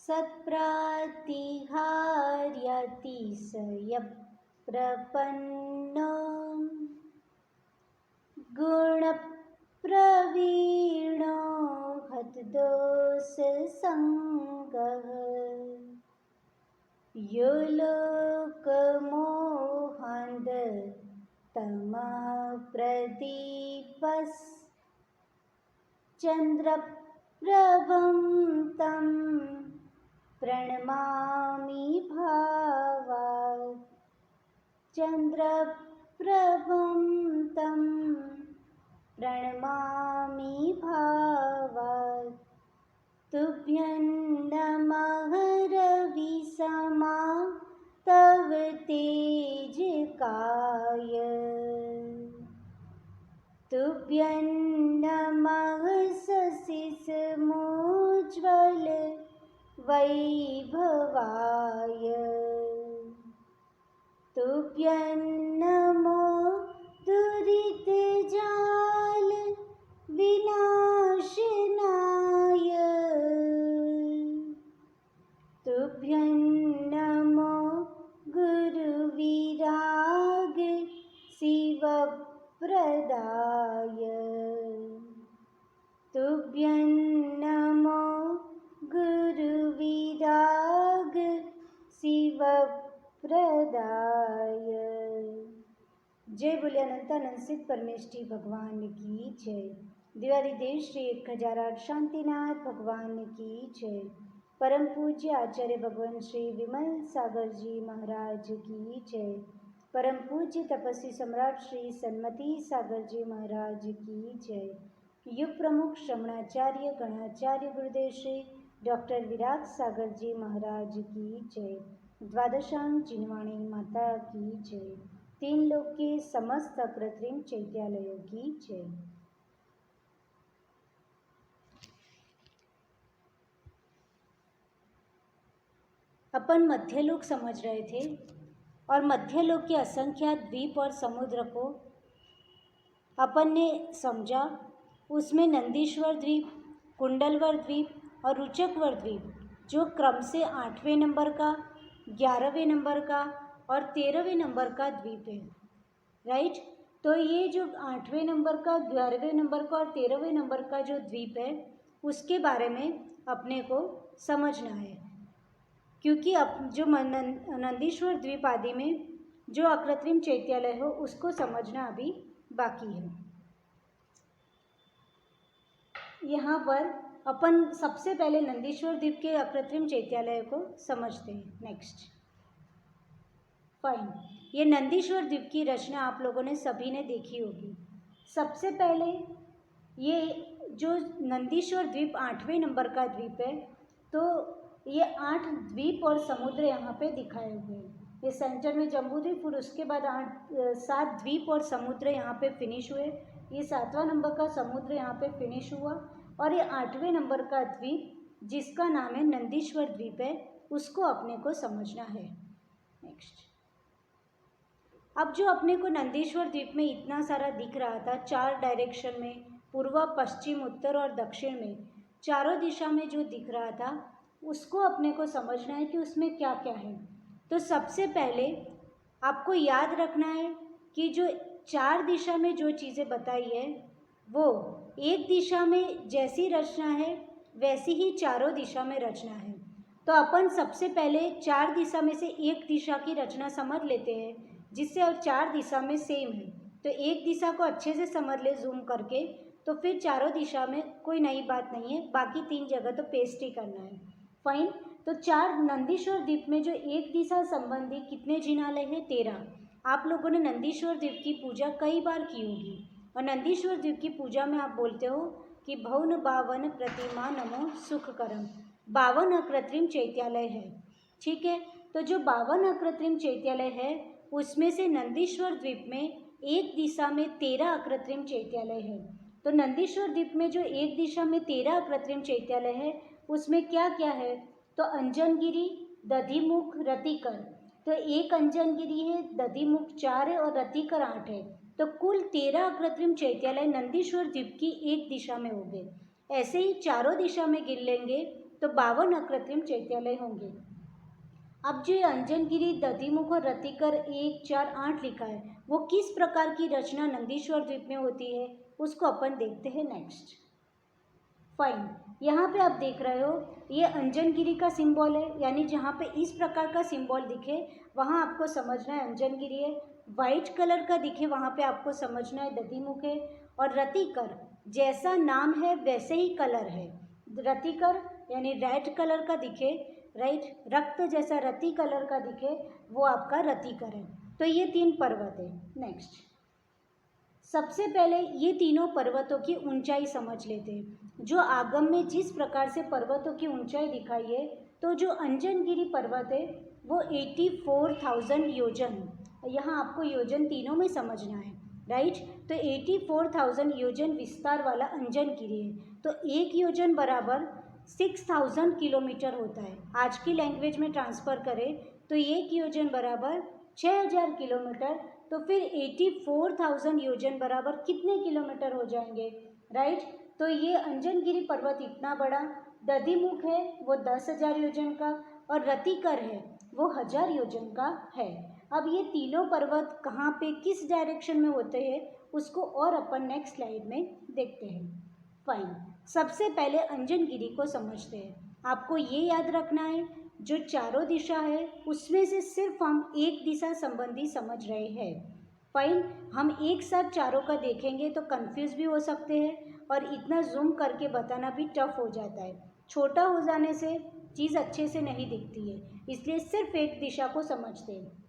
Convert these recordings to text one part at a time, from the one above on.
सत्प्रातिहार्यतिशयप्रपन्नो गुणप्रवीणो हतदोषसङ्गः यो लोकमोहान्धतमप्रदीपश्चन्द्रप्रभं तं प्रणमामि भावात् चन्द्रप्रभं तं प्रणमामि भावात् तुभ्यं नमः रविसमा तव तेजकाय तुभ्यं नमः शशिसमोज्ज्वल वैभवाय तुभ्यं नमो दुरितजाल विनाशनाय तुभ्यं नमो गुरुविराग शिवप्रदाय तुभ्यं नमो गुरुविराग शिवप्रदाय। जय बोले अनंतानंद सिद्ध परमेष्ठी भगवान की जय। दिव्यादिदेव श्री 1008 शांतिनाथ भगवान की जय। परम पूज्य आचार्य भगवान श्री विमल सागर जी महाराज की जय। परम पूज्य तपस्वी सम्राट श्री सन्मति सागर जी महाराज की जय। युग प्रमुख श्रमणाचार्य गणाचार्य गुरुदेव श्री डॉक्टर विराग सागर जी महाराज की जय। द्वादशांग जिनवाणी माता की जय। तीन लोक के समस्त कृत्रिम चैत्यालयों की जय। अपन मध्यलोक समझ रहे थे और मध्यलोक के असंख्यात द्वीप और समुद्र को अपन ने समझा। उसमें नंदीश्वर द्वीप, कुंडलवर द्वीप और रुचकवर द्वीप जो क्रम से 8वें नंबर का, 11वें नंबर का और 13वें नंबर का द्वीप है, राइट। तो ये जो 8वें नंबर का, 11वें नंबर का और 13वें नंबर का जो द्वीप है उसके बारे में अपने को समझना है, क्योंकि अब जो नंदीश्वर द्वीप आदि में जो अकृत्रिम चैत्यालय हो उसको समझना अभी बाकी है। यहाँ पर अपन सबसे पहले नंदीश्वर द्वीप के अकृत्रिम चैत्यालय को समझते हैं। Next, fine. ये नंदीश्वर द्वीप की रचना आप लोगों ने सभी ने देखी होगी। सबसे पहले ये जो नंदीश्वर द्वीप 8वें नंबर का द्वीप है, तो ये 8 द्वीप और समुद्र यहाँ पे दिखाए हुए हैं। ये सेंटर में जम्बू द्वीप, फिर उसके बाद 7 द्वीप और समुद्र यहाँ पे फिनिश हुए। ये 7वां नंबर का समुद्र यहाँ पे फिनिश हुआ और ये 8वें नंबर का द्वीप जिसका नाम है नंदीश्वर द्वीप है, उसको अपने को समझना है। नेक्स्ट, अब जो अपने को नंदीश्वर द्वीप में इतना सारा दिख रहा था, 4 डायरेक्शन में, पूर्व, पश्चिम, उत्तर और दक्षिण में, चारों दिशा में जो दिख रहा था उसको अपने को समझना है कि उसमें क्या क्या है। तो सबसे पहले आपको याद रखना है कि जो 4 दिशा में जो चीज़ें बताई है वो एक दिशा में जैसी रचना है वैसी ही चारों दिशा में रचना है। तो अपन सबसे पहले 4 दिशा में से एक दिशा की रचना समझ लेते हैं, जिससे अब 4 दिशा में सेम है। तो एक दिशा को अच्छे से समझ ले जूम करके, तो फिर चारों दिशा में कोई नई बात नहीं है, बाकी 3 जगह तो पेस्ट ही करना है। फाइन। तो 4 नंदीश्वर द्वीप में जो एक दिशा संबंधी कितने जिनालय हैं? 13। आप लोगों ने नंदीश्वर द्वीप की पूजा कई बार की होगी और नंदीश्वर द्वीप की पूजा में आप बोलते हो कि भवन बावन प्रतिमा नमो सुखकरम। 52 अकृत्रिम चैत्यालय है, ठीक है। तो जो 52 अकृत्रिम चैत्यालय है उसमें से नंदीश्वर द्वीप में एक दिशा में 13 अकृत्रिम चैत्यालय है। तो नंदीश्वर द्वीप में जो एक दिशा में 13 अकृत्रिम चैत्यालय है उसमें क्या क्या है? तो अंजनगिरी, दधिमुख, रतिकर। तो एक अंजनगिरी है, दधिमुख 4 है और रतिकर 8 है। तो कुल 13 अकृत्रिम चैत्यालय नंदीश्वर द्वीप की एक दिशा में हो गए। ऐसे ही चारों दिशा में गिन लेंगे तो 52 अकृत्रिम चैत्यालय होंगे। अब जो ये अंजनगिरी, दधिमुख और रतिकर 1, 4, 8 लिखा है, वो किस प्रकार की रचना नंदीश्वर द्वीप में होती है, उसको अपन देखते हैं नेक्स्ट। फाइन, यहाँ पे आप देख रहे हो ये अंजनगिरी का सिंबल है, यानी जहाँ पे इस प्रकार का सिंबल दिखे वहाँ आपको समझना है अंजनगिरी है। वाइट कलर का दिखे वहाँ पे आपको समझना है दधिमुख है। और रतिकर जैसा नाम है वैसे ही कलर है, रतिकर यानी रेड कलर का दिखे, राइट, रक्त जैसा रति कलर का दिखे वो आपका रतिकर है। तो ये 3 पर्वत है। नेक्स्ट, सबसे पहले ये तीनों पर्वतों की ऊंचाई समझ लेते हैं। जो आगम में जिस प्रकार से पर्वतों की ऊंचाई दिखाई है, तो जो अंजनगिरी पर्वत है वो 84,000 योजन, यहाँ आपको योजन तीनों में समझना है, राइट। तो 84,000 योजन विस्तार वाला अंजनगिरी है। तो एक योजन बराबर 6,000 किलोमीटर होता है। आज की लैंग्वेज में ट्रांसफ़र करें तो एक योजन बराबर 6,000 किलोमीटर। तो फिर 84,000 योजन बराबर कितने किलोमीटर हो जाएंगे, राइट। तो ये अंजनगिरी पर्वत इतना बड़ा, दधिमुख है वो 10,000 योजन का, और रतिकर है वो 1,000 योजन का है। अब ये तीनों पर्वत कहाँ पे किस डायरेक्शन में होते हैं उसको और अपन नेक्स्ट स्लाइड में देखते हैं। फाइन, सबसे पहले अंजनगिरी को समझते हैं। आपको ये याद रखना है जो चारों दिशा है उसमें से सिर्फ हम एक दिशा संबंधी समझ रहे हैं। फाइन, हम एक साथ चारों का देखेंगे तो कंफ्यूज भी हो सकते हैं और इतना जूम करके बताना भी टफ हो जाता है। छोटा हो जाने से चीज़ अच्छे से नहीं दिखती है, इसलिए सिर्फ एक दिशा को समझते हैं।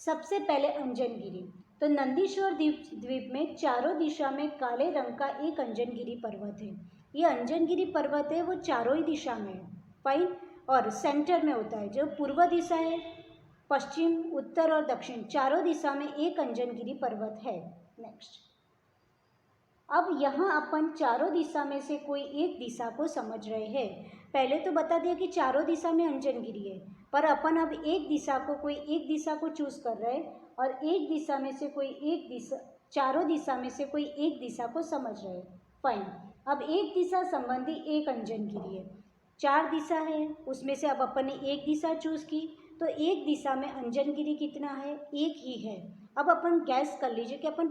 सबसे पहले अंजनगिरी, तो नंदीश्वर द्वीप में चारों दिशा में काले रंग का एक अंजनगिरी पर्वत है। ये अंजनगिरी पर्वत है वो चारों ही दिशा में है, फाइन, और सेंटर में होता है। जो पूर्व दिशा है, पश्चिम, उत्तर और दक्षिण चारों दिशा में एक अंजनगिरी पर्वत है। नेक्स्ट, अब यहाँ अपन चारों दिशा में से कोई एक दिशा को समझ रहे हैं। पहले तो बता दिया कि चारों दिशा में अंजनगिरी है, पर अपन अब एक दिशा को कोई एक दिशा को चूज कर रहे हैं और एक दिशा में से कोई एक दिशा, चारों दिशा में से कोई एक दिशा को समझ रहे हैं। फाइन, अब एक दिशा संबंधी एक अंजनगिरी है। 4 दिशा है उसमें से अब अपन ने एक दिशा चूज की, तो एक दिशा में अंजनगिरी कितना है, एक ही है। अब अपन गैस कर लीजिए कि अपन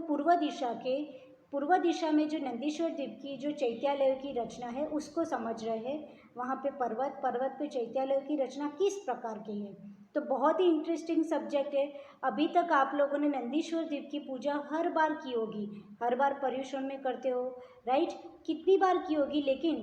पूर्व दिशा में जो नंदीश्वर द्वीप की जो चैत्यालय की रचना है उसको समझ रहे हैं। वहाँ पे पर्वत पे चैत्यालय की रचना किस प्रकार की है। तो बहुत ही इंटरेस्टिंग सब्जेक्ट है। अभी तक आप लोगों ने नंदीश्वर द्वीप की पूजा हर बार की होगी, हर बार पर्युषण में करते हो, राइट, कितनी बार की होगी, लेकिन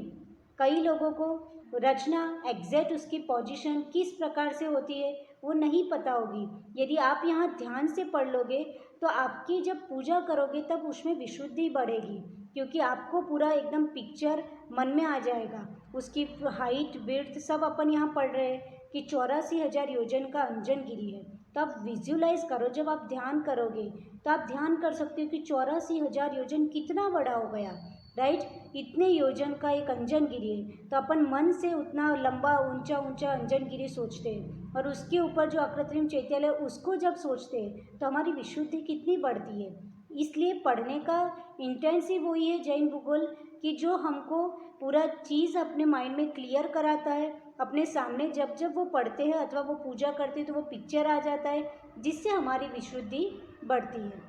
कई लोगों को रचना एग्जैक्ट उसकी पोजीशन किस प्रकार से होती है वो नहीं पता होगी। यदि आप यहाँ ध्यान से पढ़ लोगे तो आपकी जब पूजा करोगे तब उसमें विशुद्धि बढ़ेगी, क्योंकि आपको पूरा एकदम पिक्चर मन में आ जाएगा। उसकी हाइट, विड्थ सब अपन यहाँ पढ़ रहे हैं कि 84,000 योजन का अंजनगिरी है। तो आप विजुलाइज करो, जब आप ध्यान करोगे तो आप ध्यान कर सकते हो कि 84,000 योजन कितना बड़ा हो गया, राइट। इतने योजन का एक अंजनगिरी है, तो अपन मन से उतना लंबा ऊंचा अंजनगिरी सोचते हैं और उसके ऊपर जो अकृत्रिम चैत्यालय उसको जब सोचते हैं तो हमारी विशुद्धि कितनी बढ़ती है। इसलिए पढ़ने का इंटेंसिव वही है जैन भूगोल कि जो हमको पूरा चीज़ अपने माइंड में क्लियर कराता है। अपने सामने जब जब वो पढ़ते हैं अथवा वो पूजा करते हैं तो वो पिक्चर आ जाता है, जिससे हमारी विशुद्धि बढ़ती है।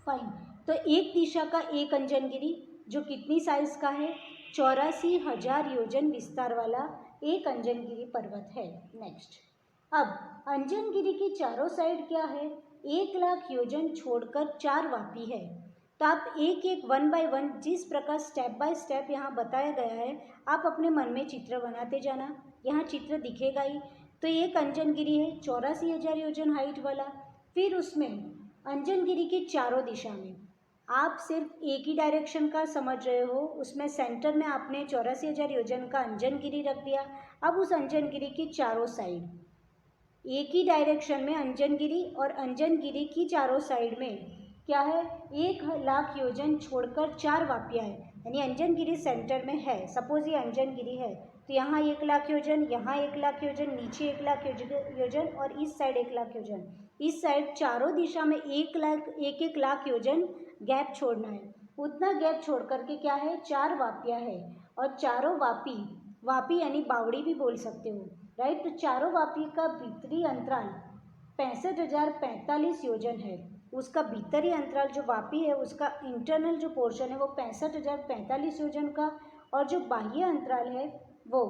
फाइन, तो एक दिशा का एक अंजनगिरी जो कितनी साइज का है, 84,000 योजन विस्तार वाला एक अंजनगिरी पर्वत है। नेक्स्ट, अब अंजनगिरी की चारों साइड क्या है, 1,00,000 योजन छोड़कर 4 वापी है। तो आप एक एक 1 बाय 1 जिस प्रकार स्टेप बाय स्टेप यहाँ बताया गया है आप अपने मन में चित्र बनाते जाना, यहाँ चित्र दिखेगा ही। तो एक अंजनगिरी है 84,000 योजन हाइट वाला। फिर उसमें अंजनगिरी की चारों दिशा में आप सिर्फ एक ही डायरेक्शन का समझ रहे हो, उसमें सेंटर में आपने 84,000 योजन का अंजनगिरी रख दिया। अब उस अंजनगिरी की चारों साइड एक ही डायरेक्शन में अंजनगिरी और अंजनगिरी की चारों साइड में क्या है, 1,00,000 योजन छोड़कर 4 वापियाँ है, यानी अंजनगिरी सेंटर में है। सपोज ये अंजनगिरी है तो यहाँ 1,00,000 योजन, यहाँ 1,00,000 योजन, नीचे 1,00,000 योजन और इस साइड 1,00,000 योजन। इस साइड चारों दिशा में 1,00,000 योजन गैप छोड़ना है। उतना गैप छोड़ करके क्या है, 4 वापियाँ है और चारों वापी वापी यानी बावड़ी भी बोल सकते हो, राइट। तो चारों वापी का भीतरी अंतराल 65,045 योजन है। उसका भीतरी अंतराल जो वापी है उसका इंटरनल जो पोर्शन है वो 65,045 योजन का, और जो बाह्य अंतराल है वो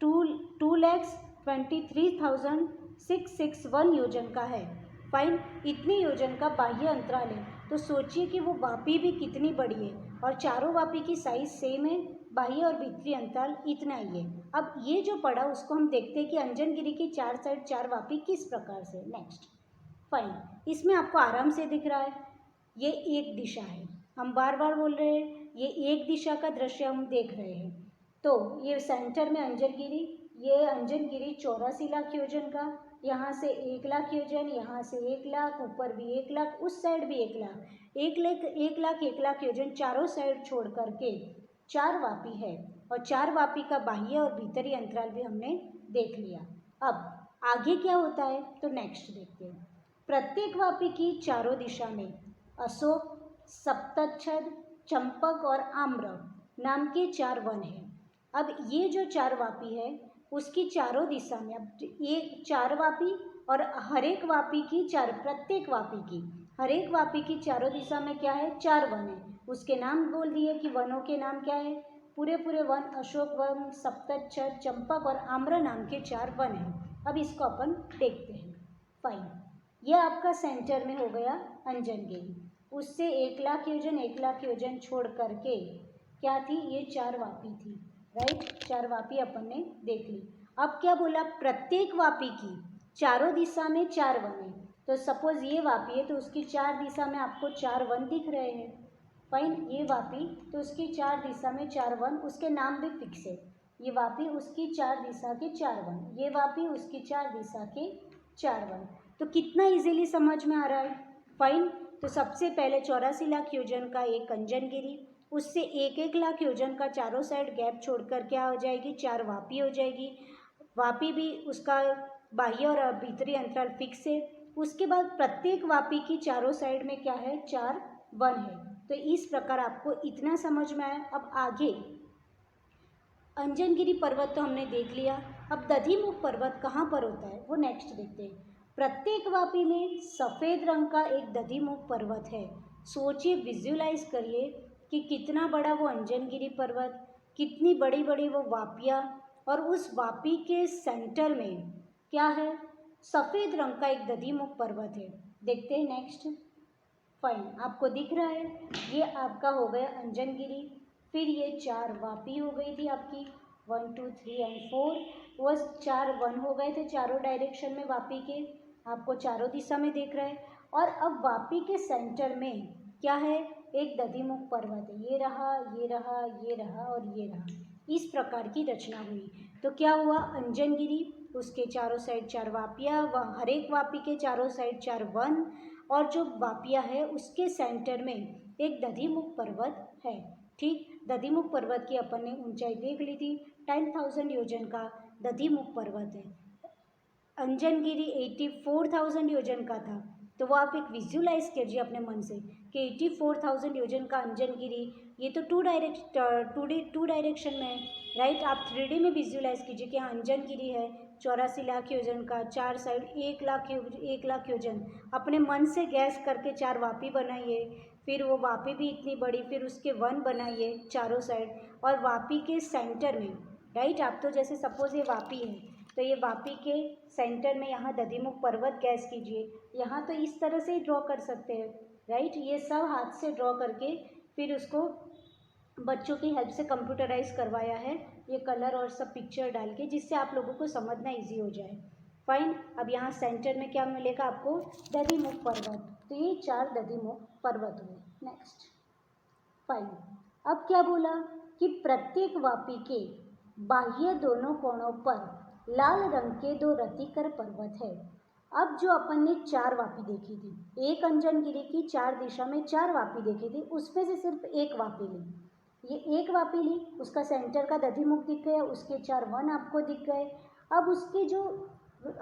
2,23,661 योजन का है। फाइन, इतनी योजन का बाह्य अंतराल है। तो सोचिए कि वो वापी भी कितनी बड़ी है, और चारों वापी की साइज सेम है, बाह्य और भीतरी अंतराल इतना ही है। अब ये जो पढ़ा उसको हम देखते हैं कि अंजनगिरी की चार साइड चार वापी किस प्रकार से। नेक्स्ट, फाइन, इसमें आपको आराम से दिख रहा है ये एक दिशा है, हम बार बार बोल रहे हैं ये एक दिशा का दृश्य हम देख रहे हैं। तो ये सेंटर में अंजनगिरी, ये अंजनगिरी 84 लाख योजन का, यहाँ से 1 लाख योजन, यहाँ से 1 लाख, ऊपर भी 1 लाख, उस साइड भी 1 लाख, 1 लाख योजन चारों साइड छोड़ करके चार वापी है। और चार वापी का बाह्य और भीतरी अंतराल भी हमने देख लिया। अब आगे क्या होता है तो नेक्स्ट देखते हैं। प्रत्येक वापी की चारों दिशा में अशोक, सप्तच्छद, चंपक और आम्र नाम के 4 वन हैं। अब ये जो 4 वापी है उसकी चारों दिशा में, अब ये 4 वापी और हर एक वापी की प्रत्येक वापी की हर एक वापी की चारों दिशा में क्या है 4 वन है। उसके नाम बोल दिए कि वनों के नाम क्या है, पूरे वन, अशोक वन, सप्तच्छद, चंपक और आम्र नाम के 4 वन हैं। अब इसको अपन देखते हैं। फाइन, यह आपका सेंटर में हो गया अंजनगिरी, उससे 1 लाख योजन छोड़ करके क्या थी, ये 4 वापी थी, राइट। 4 वापी अपन ने देख ली। अब क्या बोला, प्रत्येक वापी की चारों दिशा में 4 वन है। तो सपोज ये वापी है तो उसकी 4 दिशा में आपको 4 वन दिख रहे हैं। फाइन, ये वापी तो उसकी 4 दिशा में 4 वन, उसके नाम भी फिक्स है। ये वापी उसकी 4 दिशा के 4 वन, ये वापी उसकी 4 दिशा के 4 वन। तो कितना इजीली समझ में आ रहा है। फाइन, तो सबसे पहले 84 लाख योजन का एक अंजनगिरी, उससे 1 लाख योजन का चारों साइड गैप छोड़कर क्या हो जाएगी, 4 वापी हो जाएगी। वापी भी उसका बाह्य और भीतरी अंतराल फिक्स है। उसके बाद प्रत्येक वापी की चारों साइड में क्या है, 4 वन है। तो इस प्रकार आपको इतना समझ में आया। अब आगे अंजनगिरी पर्वत तो हमने देख लिया, अब दधिमुख पर्वत कहाँ पर होता है वो नेक्स्ट देखते हैं। प्रत्येक वापी में सफ़ेद रंग का एक दधिमुख पर्वत है। सोचिए, विजुलाइज करिए कि कितना बड़ा वो अंजनगिरी पर्वत, कितनी बड़ी बड़ी वो वापियाँ, और उस वापी के सेंटर में क्या है, सफ़ेद रंग का एक दधिमुख पर्वत है। देखते हैं नेक्स्ट। फाइन, आपको दिख रहा है ये आपका हो गया अंजनगिरी, फिर ये 4 वापी हो गई थी आपकी, 1 2 3 एंड 4, वो 4 वन हो गए थे चारों डायरेक्शन में वापी के, आपको चारों दिशा में देख रहा है। और अब वापी के सेंटर में क्या है, एक दधिमुख पर्वत है। ये रहा, ये रहा, ये रहा और ये रहा, इस प्रकार की रचना हुई। तो क्या हुआ, अंजनगिरी, उसके चारों साइड 4 वापियाँ, हर एक वापी के चारों साइड 4 वन, और जो वापिया है उसके सेंटर में एक दधिमुख पर्वत है। ठीक, दधिमुख पर्वत की अपन ने ऊंचाई देख ली थी, 10,000 योजन का दधिमुख पर्वत है। अंजनगिरी 84,000 योजन का था। तो वो आप एक विजुलाइज कीजिए अपने मन से कि 84,000 योजन का अंजनगिरी, ये तो टू डायरेक्शन में है, राइट। आप 3D में विजुलाइज कीजिए कि हाँ अंजनगिरी है 84 लाख योजन का, 4 साइड 1 लाख योजन, अपने मन से गैस करके 4 वापी बनाइए, फिर वो वापी भी इतनी बड़ी, फिर उसके वन बनाइए चारों साइड, और वापी के सेंटर में, राइट। आप तो जैसे सपोज ये वापी है तो ये वापी के सेंटर में यहाँ दधिमुख पर्वत गैस कीजिए, यहाँ तो इस तरह से ही ड्रॉ कर सकते हैं, राइट। ये सब हाथ से ड्रॉ करके फिर उसको बच्चों की हेल्प से कंप्यूटराइज करवाया है, ये कलर और सब पिक्चर डाल के, जिससे आप लोगों को समझना इजी हो जाए। फाइन, अब यहाँ सेंटर में क्या मिलेगा आपको, दधिमुख पर्वत। तो ये 4 दधिमुख पर्वत हुए। नेक्स्ट, फाइन, अब क्या बोला कि प्रत्येक वापी के बाह्य दोनों कोणों पर लाल रंग के 2 रतिकर पर्वत है। अब जो अपन ने 4 वापी देखी थी, एक अंजनगिरी की 4 दिशा में 4 वापी देखी थी, उसमें से सिर्फ एक वापी ली, ये एक वापी ली, उसका सेंटर का दधिमुख दिख गया, उसके 4 वन आपको दिख गए। अब उसके जो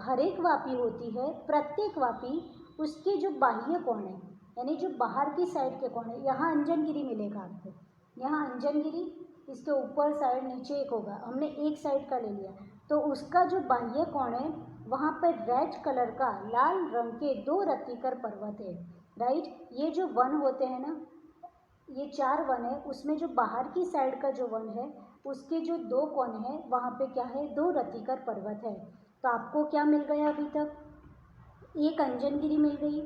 हर एक वापी होती है, प्रत्येक वापी उसके जो बाह्य कोण है, यानी जो बाहर की साइड के कोण है, यहाँ अंजनगिरी मिलेगा आपको, यहाँ अंजनगिरी, इसके ऊपर साइड नीचे एक होगा, हमने एक साइड का ले लिया, तो उसका जो बाह्य कोण है वहाँ पर रेड कलर का लाल रंग के 2 रतिकर पर्वत है, राइट। ये जो वन होते हैं ना, ये 4 वन है, उसमें जो बाहर की साइड का जो वन है उसके जो 2 कोण है वहाँ पे क्या है, 2 रतिकर पर्वत है। तो आपको क्या मिल गया अभी तक, एक अंजनगिरी मिल गई,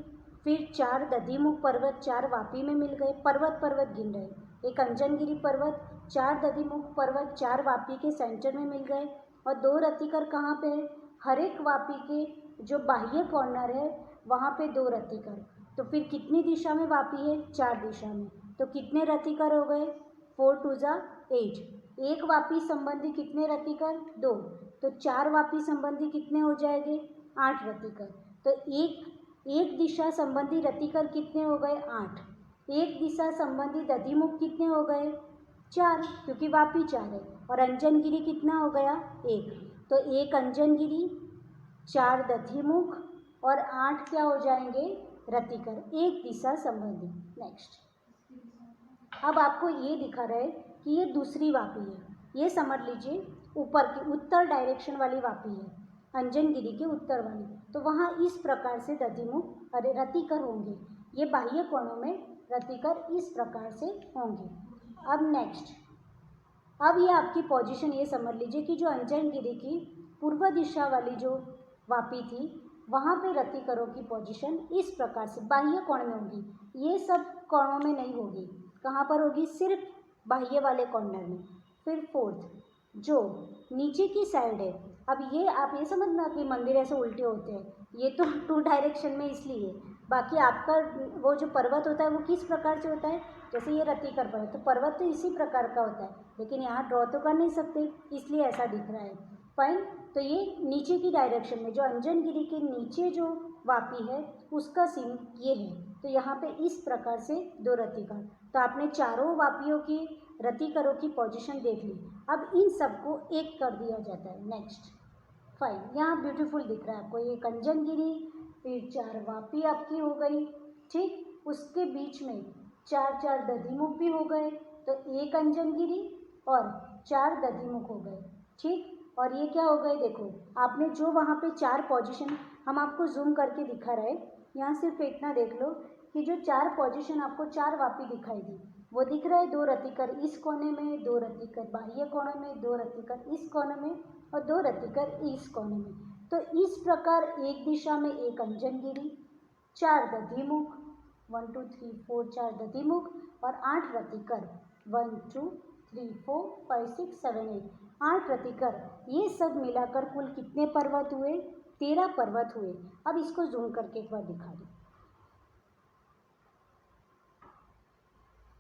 फिर 4 दधिमुख पर्वत 4 वापी में मिल गए, पर्वत पर्वत गिन रहे, एक अंजनगिरी पर्वत, 4 दधिमुख पर्वत 4 वापी के सेंटर में मिल गए, और 2 रतिकर कहाँ पे है, हर एक वापी के जो बाह्य कॉर्नर है वहाँ पे 2 रतिकर। तो फिर कितनी दिशा में वापी है, 4 दिशा में, तो कितने रतिकर हो गए, 4 2 जा 8। एक वापी संबंधी कितने रतिकर, 2, तो 4 वापी संबंधी कितने हो जाएंगे, 8 रतिकर। तो एक दिशा संबंधी रतिकर कितने हो गए, 8। एक दिशा संबंधी दधिमुख कितने हो गए, 4, क्योंकि वापी 4 है, और अंजनगिरी कितना हो गया, 1। तो एक अंजनगिरी, 4 दधिमुख और 8 क्या हो जाएंगे, रतिकर, एक दिशा संबंधी। नेक्स्ट, अब आपको ये दिखा रहा है कि ये दूसरी वापी है, ये समझ लीजिए ऊपर की उत्तर डायरेक्शन वाली वापी है, अंजनगिरी के उत्तर वाली, तो वहाँ इस प्रकार से दधिमुख अरे रतिकर होंगे, ये बाह्य कोणों में रतिकर इस प्रकार से होंगे। अब नेक्स्ट, अब ये आपकी पोजीशन ये समझ लीजिए कि जो अंजनगिरी की पूर्व दिशा वाली जो वापी थी वहाँ पे रतिकरों की पोजीशन इस प्रकार से बाह्य कोण में होगी, ये सब कोणों में नहीं होगी, कहाँ पर होगी, सिर्फ बाह्य वाले कॉर्नर में। फिर फोर्थ, जो नीचे की साइड है, अब ये आप ये समझना कि मंदिर ऐसे उल्टे होते हैं, ये तो 2 डायरेक्शन में इसलिए, बाकी आपका वो जो पर्वत होता है वो किस प्रकार से होता है, जैसे ये रतिकर पर्वत, तो पर्वत तो इसी प्रकार का होता है, लेकिन यहाँ ड्रॉ तो कर नहीं सकते इसलिए ऐसा दिख रहा है, फाइन। तो ये नीचे की डायरेक्शन में जो अंजनगिरी के नीचे जो वापी है उसका सीन ये है, तो यहाँ पे इस प्रकार से 2 रतिकर। तो आपने चारों वापियों की रतिकरों की पोजीशन देख ली, अब इन सबको एक कर दिया जाता है। नेक्स्ट, फाइन, यहाँ ब्यूटीफुल दिख रहा है आपको, ये अंजनगिरी, फिर 4 वापी आपकी हो गई, ठीक, उसके बीच में 4 दधिमुख भी हो गए, तो एक अंजनगिरी और 4 दधिमुख हो गए, ठीक। और ये क्या हो गए, देखो आपने जो वहाँ पे 4 पोजीशन हम आपको जूम करके दिखा रहे, यहाँ सिर्फ इतना देख लो कि जो 4 पोजीशन आपको 4 वापी दिखाई दी, वो दिख रहा है 2 रतिकर इस कोने में, 2 रतिकर बाह्य कोने में, 2 रतिकर इस कोने में और 2 रतिकर इस कोने में। तो इस प्रकार एक दिशा में एक अंजनगिरी, 4 दधिमुख, 1 2 3 4 4 दधिमुख और 8 रतिकर, 1 2 3 4 5 6 7 8, 8 रतिकर, ये सब मिलाकर कुल कितने पर्वत हुए, 13 पर्वत हुए। अब इसको जूम करके एक बार दिखा दो।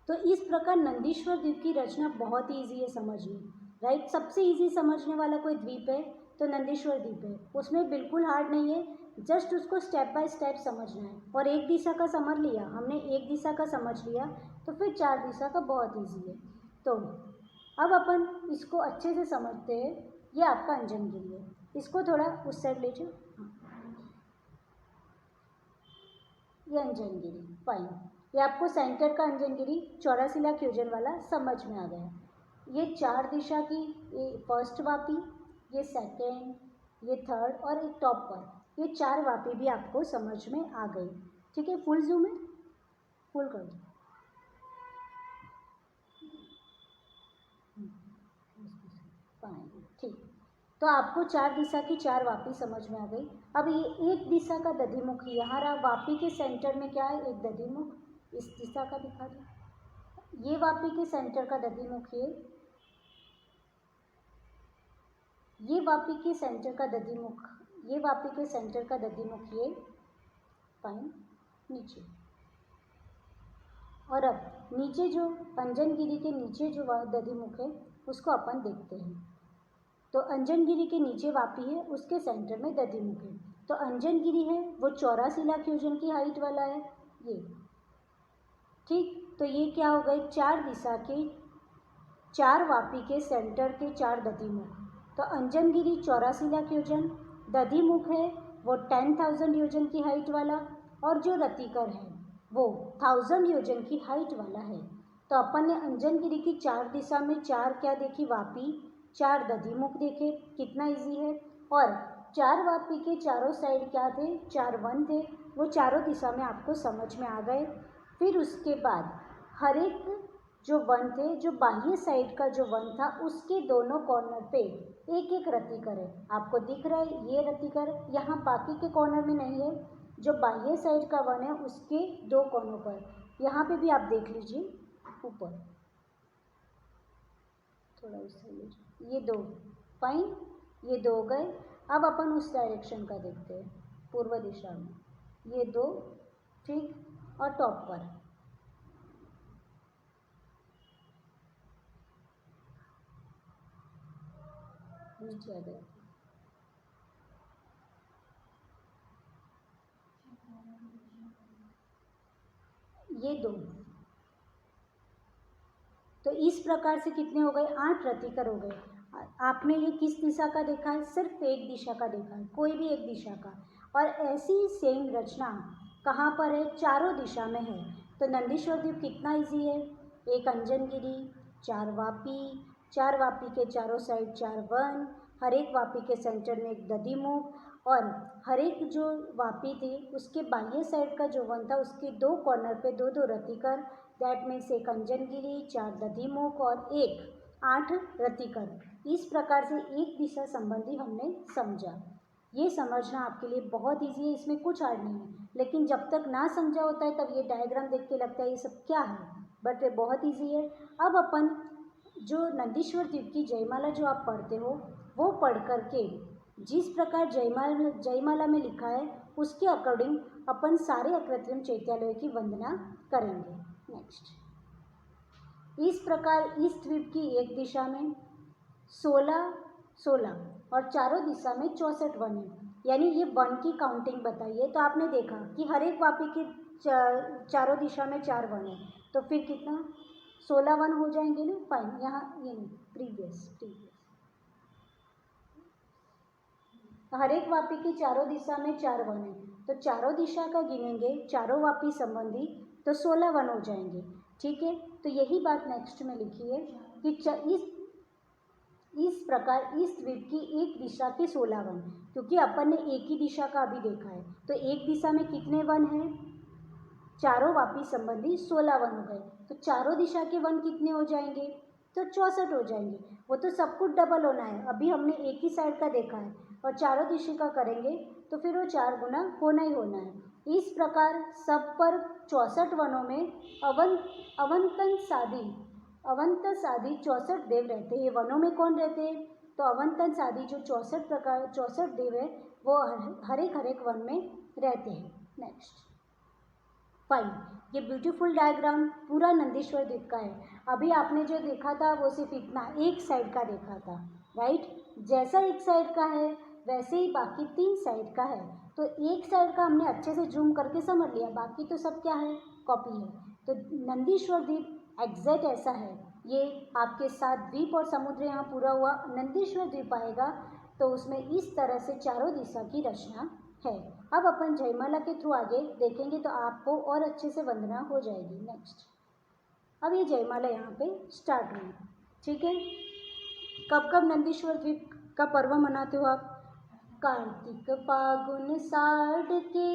तो इस प्रकार नंदीश्वर द्वीप की रचना बहुत ही ईजी है समझनी, राइट। सबसे ईजी समझने वाला कोई द्वीप है तो नंदीश्वर द्वीप है, उसमें बिल्कुल हार्ड नहीं है, जस्ट उसको स्टेप बाय स्टेप समझना है। और एक दिशा का समझ लिया हमने, एक दिशा का समझ लिया तो फिर 4 दिशा का बहुत ईजी है। तो अब अपन इसको अच्छे से समझते हैं, ये आपका अंजनगिरी है, इसको थोड़ा उस साइड ले जाओ, ये अंजनगिरी, फाइन, ये आपको सेंटर का अंजनगिरी चौरासिला फ्यूजन वाला समझ में आ गया। ये 4 दिशा की, ये फर्स्ट वापी, ये सेकेंड, ये थर्ड और एक टॉप पर, ये 4 वापी भी आपको समझ में आ गई, ठीक है। फुल जूम है, फुल कर दो, फाइन, ठीक। तो आपको 4 दिशा की 4 वापी समझ में आ गई। अब ये एक दिशा का दधिमुख, यहाँ रहा वापी के सेंटर में क्या है, एक दधिमुख, इस दिशा का दिखा दो, ये वापी के सेंटर का दधिमुख, ये वापी के सेंटर का दधिमुख, ये वापी के सेंटर का दधिमुख, ये फाइन, नीचे। और अब नीचे जो अंजनगिरी के नीचे जो दधिमुख है उसको अपन देखते हैं। तो अंजनगिरी के नीचे वापी है, उसके सेंटर में दधिमुख है, तो अंजनगिरी है वो चौरासिला फ्यूजन की हाइट वाला है, ये, ठीक। तो ये क्या हो गए, 4 दिशा के 4 वापी के सेंटर के 4 दधिमुख। तो अंजनगिरी चौरासिला फ्यूजन, दधिमुख है वो 10,000 योजन की हाइट वाला, और जो रतिकर है वो 1000 योजन की हाइट वाला है। तो अपन ने अंजनगिरी की 4 दिशा में 4 क्या देखी, वापी, 4 दधिमुख देखे, कितना इजी है। और 4 वापी के चारों साइड क्या थे, 4 वन थे, वो चारों दिशा में आपको समझ में आ गए। फिर उसके बाद हर एक जो वन थे, जो बाह्य साइड का जो वन था, उसके दोनों कॉर्नर पे एक एक रतिकर है। आपको दिख रहा है ये रतिकर, यहाँ बाकी के कॉर्नर में नहीं है। जो बाह्य साइड का वन है उसके 2 कोनों पर, यहाँ पे भी आप देख लीजिए ऊपर, थोड़ा उस साइड, ये 2 फाइन, ये 2 गए। अब अपन उस डायरेक्शन का देखते हैं, पूर्व दिशा में ये 2, ठीक। और टॉप पर नीचे आ गए, ये 2। तो इस प्रकार से कितने हो गए, 8 रतिकर हो गए। आपने ये किस दिशा का देखा है, सिर्फ एक दिशा का देखा है, कोई भी एक दिशा का। और ऐसी सेम रचना कहाँ पर है, चारों दिशा में है। तो नंदीश्वर द्वीप कितना इजी है, एक अंजनगिरी, 4 वापी, 4 वापी के चारों साइड 4 वन, हर एक वापी के सेंटर में एक दधिमुख, और हर एक जो वापी थी उसके बाह्य साइड का जो वन था उसके 2 कॉर्नर पे 2 रतिकर, दैट मीन्स एक अंजनगिरी, 4 दधिमुख और एक 8 रतिकर। इस प्रकार से एक दिशा संबंधी हमने समझा। ये समझना आपके लिए बहुत ईजी है, इसमें कुछ हार्ड नहीं है। लेकिन जब तक ना समझा होता है तब ये डायग्राम देख के लगता है ये सब क्या है, बट ये बहुत ईजी है। अब अपन जो नंदीश्वर द्वीप की जयमाला जो आप पढ़ते हो वो पढ़ करके जिस प्रकार जयमाला में लिखा है उसके अकॉर्डिंग अपन सारे अकृत्रिम चैत्यालयों की वंदना करेंगे। नेक्स्ट, इस प्रकार इस द्वीप की एक दिशा में 16 और चारों दिशा में 64 वन है, यानी ये वन की काउंटिंग बताइए। तो आपने देखा कि हर एक वापी के चारों दिशा में 4 वन है, तो फिर कितना 16 वन हो जाएंगे ना, फाइन। यहाँ ये नहीं, प्रीवियस हर एक वापी की चारों दिशा में 4 वन है, तो चारों दिशा का गिनेंगे चारों वापी संबंधी तो 16 वन हो जाएंगे, ठीक है। तो यही बात नेक्स्ट में लिखी है कि इस प्रकार इस द्वीप की एक दिशा के 16 वन, क्योंकि अपन ने एक ही दिशा का अभी देखा है, तो एक दिशा में कितने वन हैं, चारों वापी संबंधी 16 वन हो गए। तो चारों दिशा के वन कितने हो जाएंगे, तो 64 हो जाएंगे। वो तो सब कुछ डबल होना है, अभी हमने एक ही साइड का देखा है और चारों दिशा का करेंगे तो फिर वो 4 गुना होना ही होना है। इस प्रकार सब पर 64 वनों में अवंत साधी 64 देव रहते हैं। वनों में कौन रहते हैं, तो अवंतन साधी जो 64 देव है वो हर एक वन में रहते हैं। नेक्स्ट, फाइन, ये ब्यूटीफुल डायग्राम पूरा नंदीश्वर द्वीप का है। अभी आपने जो देखा था वो सिर्फ इतना एक साइड का देखा था, राइट। जैसा एक साइड का है वैसे ही बाकी 3 साइड का है। तो एक साइड का हमने अच्छे से जूम करके समझ लिया, बाकी तो सब क्या है, कॉपी है। तो नंदीश्वर द्वीप एग्जैक्ट ऐसा है, ये आपके साथ द्वीप और समुद्र यहाँ पूरा हुआ नंदीश्वर द्वीप आएगा, तो उसमें इस तरह से चारों दिशा की रचना है। अब अपन जयमाला के थ्रू आगे देखेंगे तो आपको और अच्छे से वंदना हो जाएगी। नेक्स्ट, अब ये जयमाला यहाँ पे स्टार्ट हुई, ठीक है। कब कब नंदीश्वर द्वीप का पर्व मनाते हो आप, कार्तिक फागुन साढ़ के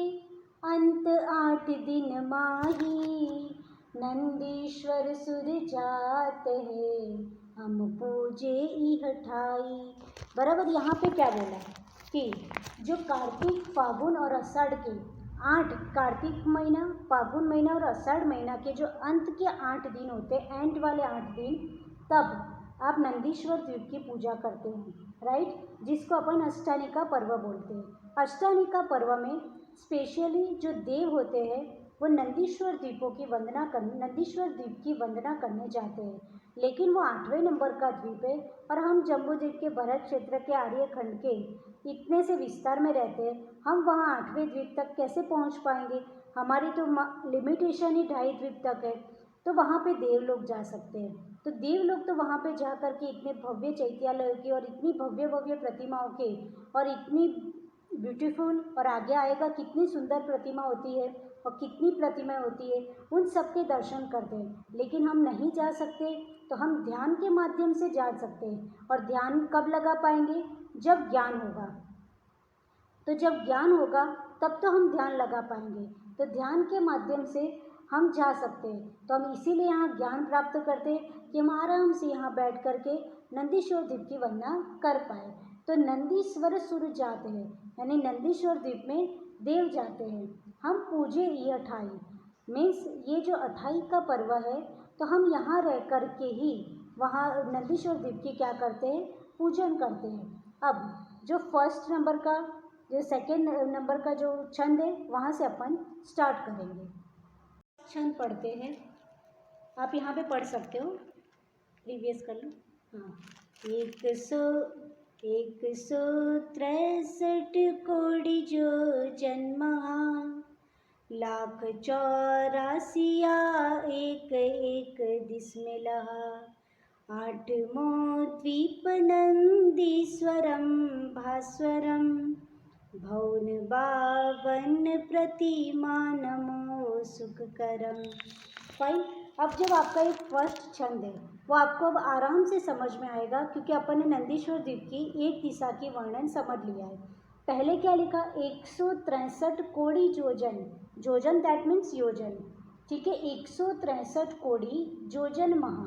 अंत 8 दिन माही, नंदीश्वर सुर जात है हम पूजे इह ठाई। बराबर, यहाँ पे क्या बोला कि जो कार्तिक फागुन और आषाढ़ के 8, कार्तिक महीना, फागुन महीना और आषाढ़ महीना के जो अंत के 8 दिन होते हैं, एंड वाले 8 दिन, तब आप नंदीश्वर द्वीप की पूजा करते हैं, राइट, जिसको अपन अष्टानिका पर्व बोलते हैं। अष्टानिका पर्व में स्पेशली जो देव होते हैं वो नंदीश्वर द्वीप की वंदना करने जाते हैं। लेकिन वो 8वें नंबर का द्वीप है और हम जम्बूद्वीप के भरत क्षेत्र के आर्यखंड के इतने से विस्तार में रहते हैं, हम वहाँ 8वें द्वीप तक कैसे पहुँच पाएंगे, हमारी तो लिमिटेशन ही 2.5 द्वीप तक है। तो वहाँ पे देव लोग जा सकते हैं, तो देव लोग तो वहाँ पे जा कर के इतने भव्य चैत्यालयों के और इतनी भव्य प्रतिमाओं के और इतनी ब्यूटीफुल, और आगे आएगा कितनी सुंदर प्रतिमा होती है, और कितनी प्रतिमाएं होती है, उन सब के दर्शन करते हैं। लेकिन हम नहीं जा सकते तो हम ध्यान के माध्यम से जा सकते हैं। और ध्यान कब लगा पाएंगे? जब ज्ञान होगा। तो जब ज्ञान होगा तब तो हम ध्यान लगा पाएंगे। तो ध्यान के माध्यम से हम जा सकते हैं। तो हम इसीलिए यहाँ ज्ञान प्राप्त करते हैं कि हम आराम से यहाँ बैठ करके नंदीश्वर द्वीप की वंदना कर पाए। तो नंदीश्वर सुर जाते हैं, यानी नंदीश्वर द्वीप में देव जाते हैं। हम पूजे ये 28 मीन्स ये जो 28 का पर्व है, तो हम यहाँ रह कर के ही वहाँ नंदीश्वर द्वीप की क्या करते हैं? पूजन करते हैं। अब जो फर्स्ट नंबर का, जो सेकेंड नंबर का जो छंद है, वहाँ से अपन स्टार्ट करेंगे। छंद पढ़ते हैं, आप यहाँ पे पढ़ सकते हो, प्रीवियस कर लो। हाँ, 163 कोटि जो जन्म, लाख 84 एक एक दिस में लहा, 8वां द्वीप नंदीश्वरम भास्वरम, भौन 52 प्रतिमा नमो सुखकरम। फाइन। अब जब आपका एक फर्स्ट छंद है वो आपको अब आराम से समझ में आएगा, क्योंकि अपन ने नंदीश्वर द्वीप की एक दिशा की वर्णन समझ लिया है। पहले क्या लिखा? 163 कोटि योजन, योजन दैट मीन्स योजन, ठीक है। 163 कोटि योजन महा,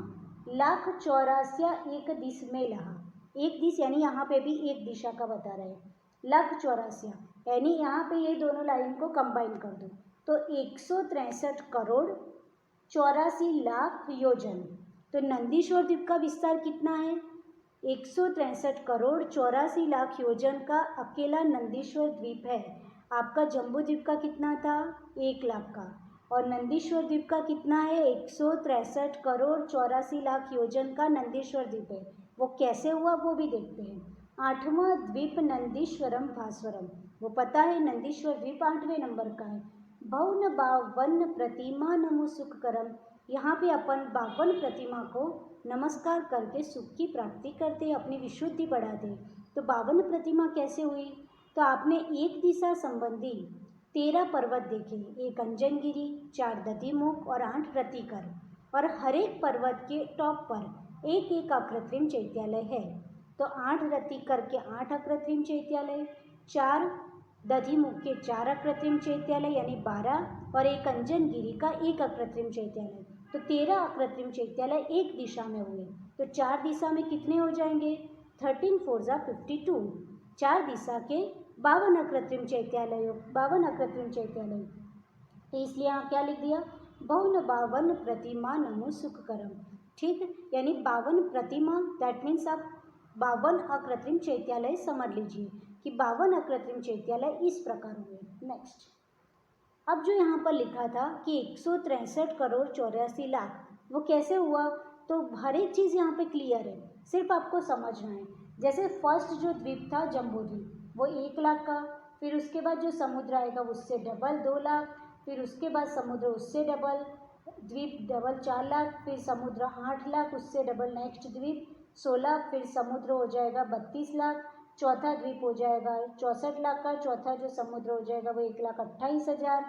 लाख 84 एक दिश में लहा। एक दिश यानी यहाँ पे भी एक दिशा का बता रहे हैं, लाख 84 यानी यहाँ पे ये दोनों लाइन को कंबाइन कर दो तो 163 करोड़ 84 लाख योजन। तो नंदीश्वर द्वीप का विस्तार कितना है? 163 करोड़ 84 लाख योजन का अकेला नंदीश्वर द्वीप है। आपका जम्बू द्वीप का कितना था? 1 लाख का। और नंदीश्वर द्वीप का कितना है? 163 करोड़ 84 लाख योजन का नंदीश्वर द्वीप है। वो कैसे हुआ वो भी देखते हैं। 8वां द्वीप नंदीश्वरम भास्वरम, वो पता है नंदीश्वर द्वीप 8वें नंबर का है। भौन 52 प्रतिमा नमो सुखकरम, यहाँ पे अपन 52 प्रतिमा को नमस्कार करके सुख की प्राप्ति करते हैं, अपनी विशुद्धि बढ़ाते हैं। तो 52 प्रतिमा कैसे हुई? तो आपने एक दिशा संबंधी 13 पर्वत देखे, 1 अंजनगिरी, 4 दधिमुख और 8 रतिकर, और हर एक पर्वत के टॉप पर एक एक अकृत्रिम चैत्यालय है। तो 8 रतिकर के 8 अकृत्रिम चैत्यालय, 4 दधिमुख के 4 अकृत्रिम चैत्यालय यानी 12, और 1 अंजनगिरी का 1 अकृत्रिम चैत्यालय। तो 13 अकृत्रिम चैत्यालय एक दिशा में हुए। तो 4 दिशा में कितने हो जाएंगे? 13 4 जा 52, 4 दिशा के 52 अकृत्रिम चैत्यालय, 52 अकृत्रिम चैत्यालय। तो इसलिए यहाँ क्या लिख दिया? भौन 52 प्रतिमा नमो सुखकरम, ठीक है। यानी 52 प्रतिमा दैट मीन्स आप 52 अकृत्रिम चैत्यालय समझ लीजिए कि 52 अकृत्रिम चैत्यालय इस प्रकार हुए। नेक्स्ट, अब जो यहाँ पर लिखा था कि 163 करोड़ 84 लाख, वो कैसे हुआ? तो हर एक चीज़ यहाँ पे क्लियर है, सिर्फ आपको समझना है। जैसे फर्स्ट जो द्वीप था जम्बू द्वीप, वो 1 लाख का, फिर उसके बाद जो समुद्र आएगा उससे डबल 2 लाख, फिर उसके बाद समुद्र उससे डबल, द्वीप डबल 4 लाख, फिर समुद्र 8 लाख, उससे डबल नेक्स्ट द्वीप 16, फिर समुद्र हो जाएगा 32 लाख, चौथा द्वीप हो जाएगा 64 लाख का, चौथा जो समुद्र हो जाएगा वो 1,28,000,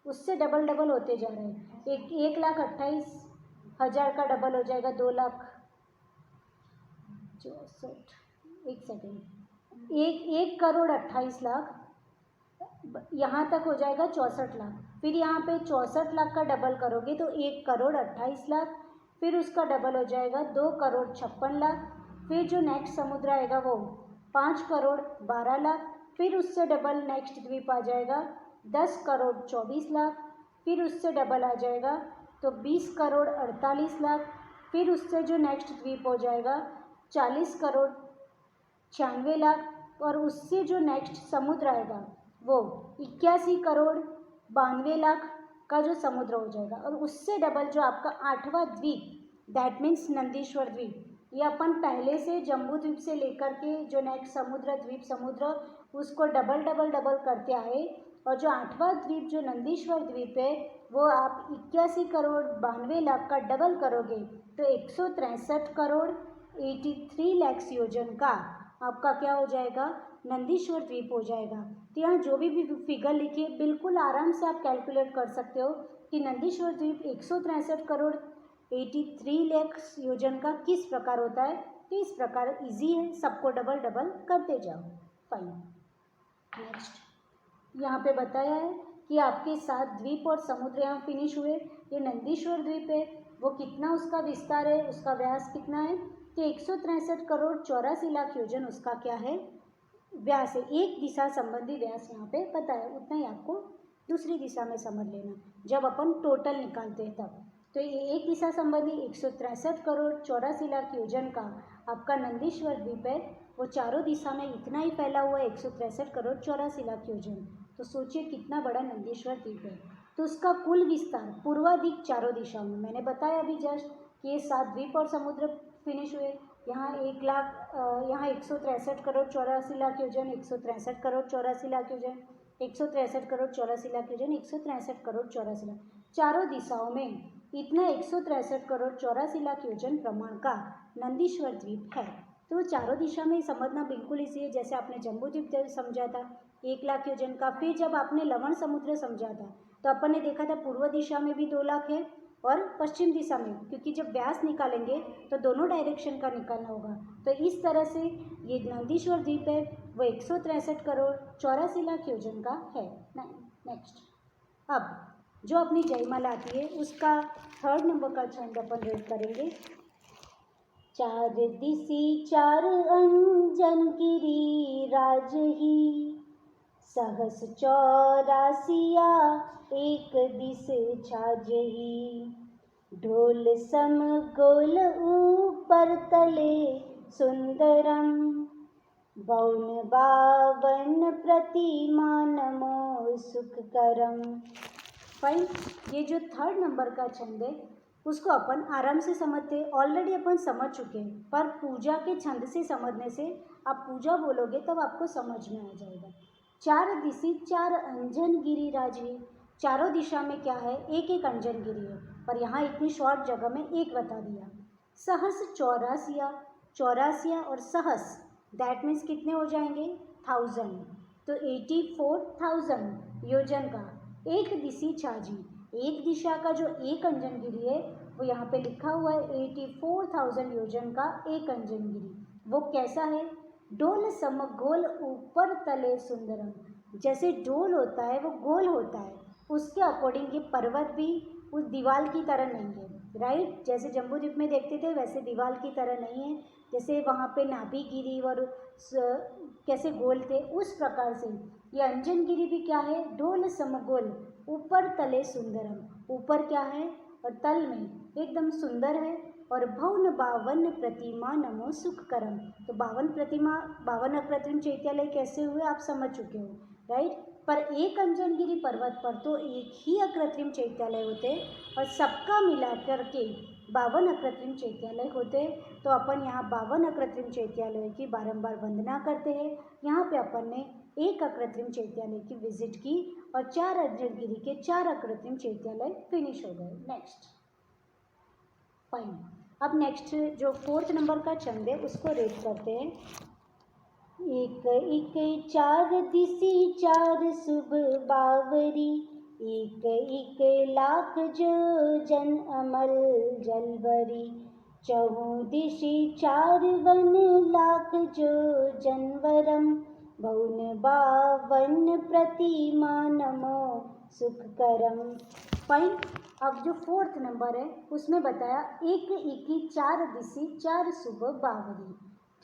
उससे डबल डबल होते जा रहे हैं। 1,28,000 का डबल हो जाएगा 2,64,000, एक सेकेंड, 1,28,00,000 यहाँ तक हो जाएगा 64 लाख। फिर यहाँ पे 64 लाख का डबल करोगे तो 1,28,00,000, फिर उसका डबल हो जाएगा 2,56,00,000, फिर जो नेक्स्ट समुद्र आएगा वो 5,12,00,000, फिर उससे डबल नेक्स्ट द्वीप आ जाएगा 10,24,00,000, फिर उससे डबल आ जाएगा तो 20,48,00,000, फिर उससे जो नेक्स्ट द्वीप हो जाएगा 40,96,00,000, और उससे जो नेक्स्ट समुद्र आएगा वो 81,92,00,000 का जो समुद्र हो जाएगा, और उससे डबल जो आपका 8वां द्वीप दैट मीन्स नंदीश्वर द्वीप, ये अपन पहले से जम्बू द्वीप से लेकर के जो नेक्स्ट समुद्र द्वीप समुद्र उसको डबल डबल डबल करते आए, और जो 8वां द्वीप जो नंदीश्वर द्वीप है वो आप 81,92,00,000 का डबल करोगे तो 163 करोड़ 83 लाख योजन का आपका क्या हो जाएगा? नंदीश्वर द्वीप हो जाएगा। तो यहाँ जो भी फिगर लिखिए बिल्कुल आराम से आप कैलकुलेट कर सकते हो कि नंदीश्वर द्वीप 163 करोड़ 83 लाख योजन का किस प्रकार होता है। तो इस प्रकार इजी है, सबको डबल डबल करते जाओ। फाइन। नेक्स्ट यहाँ पे बताया है कि आपके 7 द्वीप और समुद्र यहाँ फिनिश हुए। ये नंदीश्वर द्वीप है, वो कितना उसका विस्तार है, उसका व्यास कितना है कि 163 करोड़ 84 लाख योजन उसका क्या है, व्यास है। एक दिशा संबंधी व्यास यहाँ पे पता है, उतना ही आपको दूसरी दिशा में समझ लेना जब अपन टोटल निकालते हैं तब। तो ये एक दिशा संबंधी 163 करोड़ 84 लाख योजन का आपका नंदीश्वर द्वीप है, वो चारों दिशा में इतना ही फैला हुआ है, 163 करोड़ 84 लाख योजन। तो सोचिए कितना बड़ा नंदीश्वर द्वीप है। तो उसका कुल विस्तार पूर्वाधिक चारों दिशाओं में, मैंने बताया अभी जस्ट कि ये 7 द्वीप और समुद्र फिनिश हुए। यहाँ 163 करोड़ 84 लाख योजन, 163 करोड़ 84 लाख योजन, 163 करोड़ 84 लाख योजन, 163 करोड़ 84 लाख, चारों दिशाओं में इतना 163 करोड़ 84 लाख योजन प्रमाण का नंदीश्वर द्वीप है। तो चारों दिशा में समझना बिल्कुल इसी है, जैसे आपने जम्बू द्वीप समझा था 1 लाख योजन का। फिर जब आपने लवण समुद्र समझा था तो अपन ने देखा था पूर्व दिशा में भी 2 लाख है और पश्चिम दिशा में, क्योंकि जब व्यास निकालेंगे तो दोनों डायरेक्शन का निकालना होगा। तो इस तरह से ये नंदीश्वर द्वीप है वो 163 करोड़ 84 लाख योजन का है। नेक्स्ट, अब जो अपनी जयमाला आती है उसका 3rd नंबर का छंद अपन रीड करेंगे। 4 दिशि 4 अंजन गिरी राजही, सहस 84 एक दिस छाजही, ढोल सम गोल ऊपर तले सुंदरम, बौन 52 प्रतिमा नमो सुखकरम। फाइन। ये जो 3rd नंबर का छंद है उसको अपन आराम से समझते हैं, ऑलरेडी अपन समझ चुके हैं, पर पूजा के छंद से समझने से आप पूजा बोलोगे तब आपको समझ में आ जाएगा। 4 दिशि 4 अंजन गिरी राजही, चारों दिशा में क्या है, एक एक अंजन गिरी है, पर यहाँ इतनी शॉर्ट जगह में एक बता दिया। सहस 84 और सहस दैट मीन्स कितने हो जाएंगे 1000, तो 84,000 योजन का एक दिशि छाजी, एक दिशा का जो एक अंजन गिरी है वो यहाँ पे लिखा हुआ है 84,000 योजन का एक अंजन गिरी। वो कैसा है, डोल सम गोल ऊपर तले सुंदरम, जैसे डोल होता है वो गोल होता है, उसके अकॉर्डिंग ये पर्वत भी उस दीवार की तरह नहीं है, राइट। जैसे जम्बू द्वीप में देखते थे वैसे दीवार की तरह नहीं है, जैसे वहाँ पे नाभि गिरी और कैसे गोल थे उस प्रकार से ये अंजन गिरी भी क्या है, डोल समगोल ऊपर तले सुंदरम, ऊपर क्या है और तल में एकदम सुंदर है, और भवन 52 प्रतिमा नमो सुखकरम। तो 52 अकृत्रिम चैत्यालय कैसे हुए आप समझ चुके हो, राइट। पर एक अंजनगिरी पर्वत पर तो एक ही अकृत्रिम चैत्यालय होते और सबका मिलाकर के 52 अकृत्रिम चैत्यालय होते। तो अपन यहाँ 52 अकृत्रिम चैत्यालय की बारंबार वंदना करते हैं। यहाँ पे अपन ने एक अकृत्रिम चैत्यालय की विजिट की और 4 अंजनगिरी के 4 अकृत्रिम चैत्यालय फिनिश हो गए। Next, fine. अब नेक्स्ट जो 4th नंबर का छंद है उसको रीड करते हैं। एक एक 4 दिशि 4 शुभ बावरी, एक एक लाख जो जन अमल जलबरी, चहु दिशि 4 वन लाख जो जनवरम, भवन 52 प्रतिमा नमो सुखकरम। फाइन। अब जो 4th नंबर है उसमें बताया एक एक 4 दिशि 4 शुभ बावरी,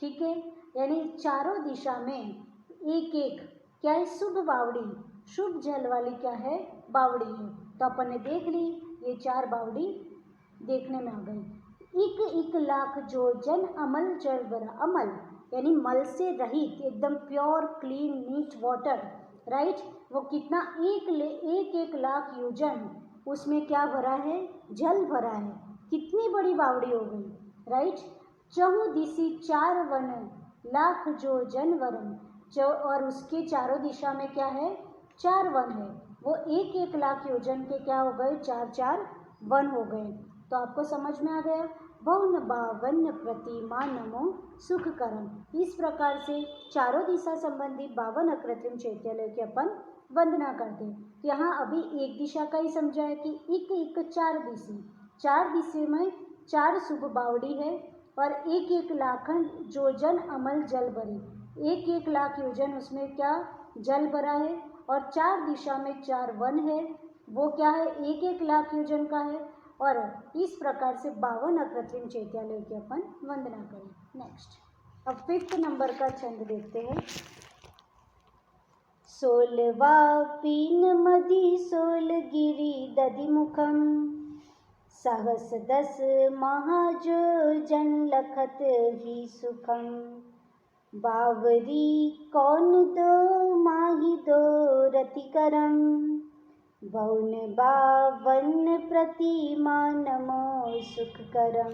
ठीक है, यानी चारों दिशा में एक एक क्या है, शुभ बावड़ी, शुभ जल वाली क्या है, बावड़ी है। तो अपन ने देख ली ये 4 बावड़ी देखने में आ गई। एक एक लाख जो जन अमल जल भरा, अमल यानी मल से रहित एकदम pure clean NEET water, right. वो कितना एक लाख योजन उसमें क्या भरा है, जल भरा है। कितनी बड़ी बावड़ी हो गई, राइट। चहु दिशि 4 वन लाख जो जनवरम, और उसके चारों दिशा में क्या है, 4 वन है। वो एक लाख योजन के क्या हो गए, 4 वन हो गए। तो आपको समझ में आ गया भवन बावन प्रतिमा नमो सुखकरम। इस प्रकार से चारों दिशा संबंधी 52 अकृत्रिम चैत्यालय की अपन वंदना करते हैं। यहाँ अभी एक दिशा का ही समझा है कि एक एक चार दिशा में 4 शुभ बावड़ी है और एक एक लाखन जोजन अमल जल भरे, एक एक लाख योजन उसमें क्या जल भरा है। और 4 दिशा में 4 वन है, वो क्या है एक एक लाख योजन का है। और इस प्रकार से 52 अकृत्रिम चैत्यालय की अपन वंदना करें। नेक्स्ट, अब 5th नंबर का छंद देखते हैं। 16वां पीन मदि सोलगिरि दधिमुखम, सहस 10 महाजोजन लखत ही सुखम, बावरी कौन दो माही दो रतिकरम, भवन बावन प्रतिमा नमो सुखकरम।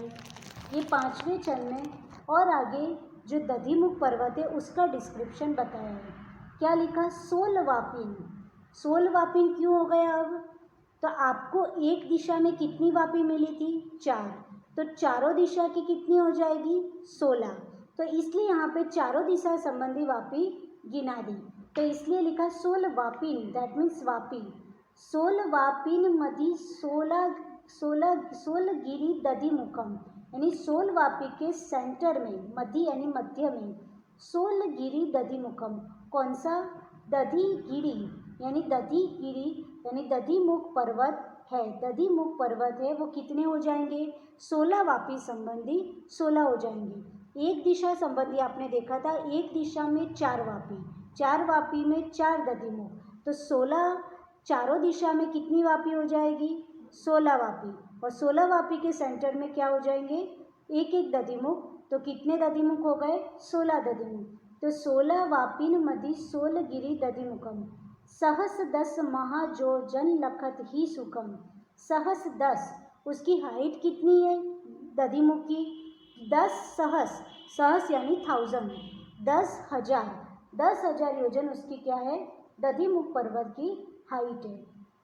ये 5वें चरण में और आगे जो दधिमुख पर्वत है उसका डिस्क्रिप्शन बताया है। क्या लिखा? 16वां पीन। 16वां पीन क्यों हो गया? अब तो आपको एक दिशा में कितनी वापी मिली थी? 4, तो चारों दिशा की कितनी हो जाएगी? 16। तो इसलिए यहाँ पे चारों दिशा संबंधी वापी गिना दी, तो इसलिए लिखा 16वां पीन, दैट मीन्स वापी। 16वां पीन मधि 16 दधि मुखम, यानी 16 वापी के सेंटर में, मध्य यानी मध्य में 16 गिरी दधि मुखम। कौन सा? दधि गिरी यानी दधिमुख पर्वत है। दधिमुख पर्वत है, वो कितने हो जाएंगे? 16 वापी संबंधी 16 हो जाएंगे। एक दिशा संबंधी आपने देखा था, एक दिशा में 4 वापी, 4 वापी में 4 दधिमुख, तो 16 चारों दिशा में कितनी वापी हो जाएगी? 16 वापी। और 16 वापी के सेंटर में क्या हो जाएंगे? एक एक दधिमुख, तो कितने दधिमुख हो गए? 16 दधिमुख। तो 16 वापिन मधि 16 गिरी दधिमुखम, सहस 10 महाजोजन लखत ही सुखम। सहस 10, उसकी हाइट कितनी है दधिमुख की? 10 सहस, सहस यानी 1000, 10,000 योजन उसकी क्या है? दधिमुख पर्वत की हाइट है।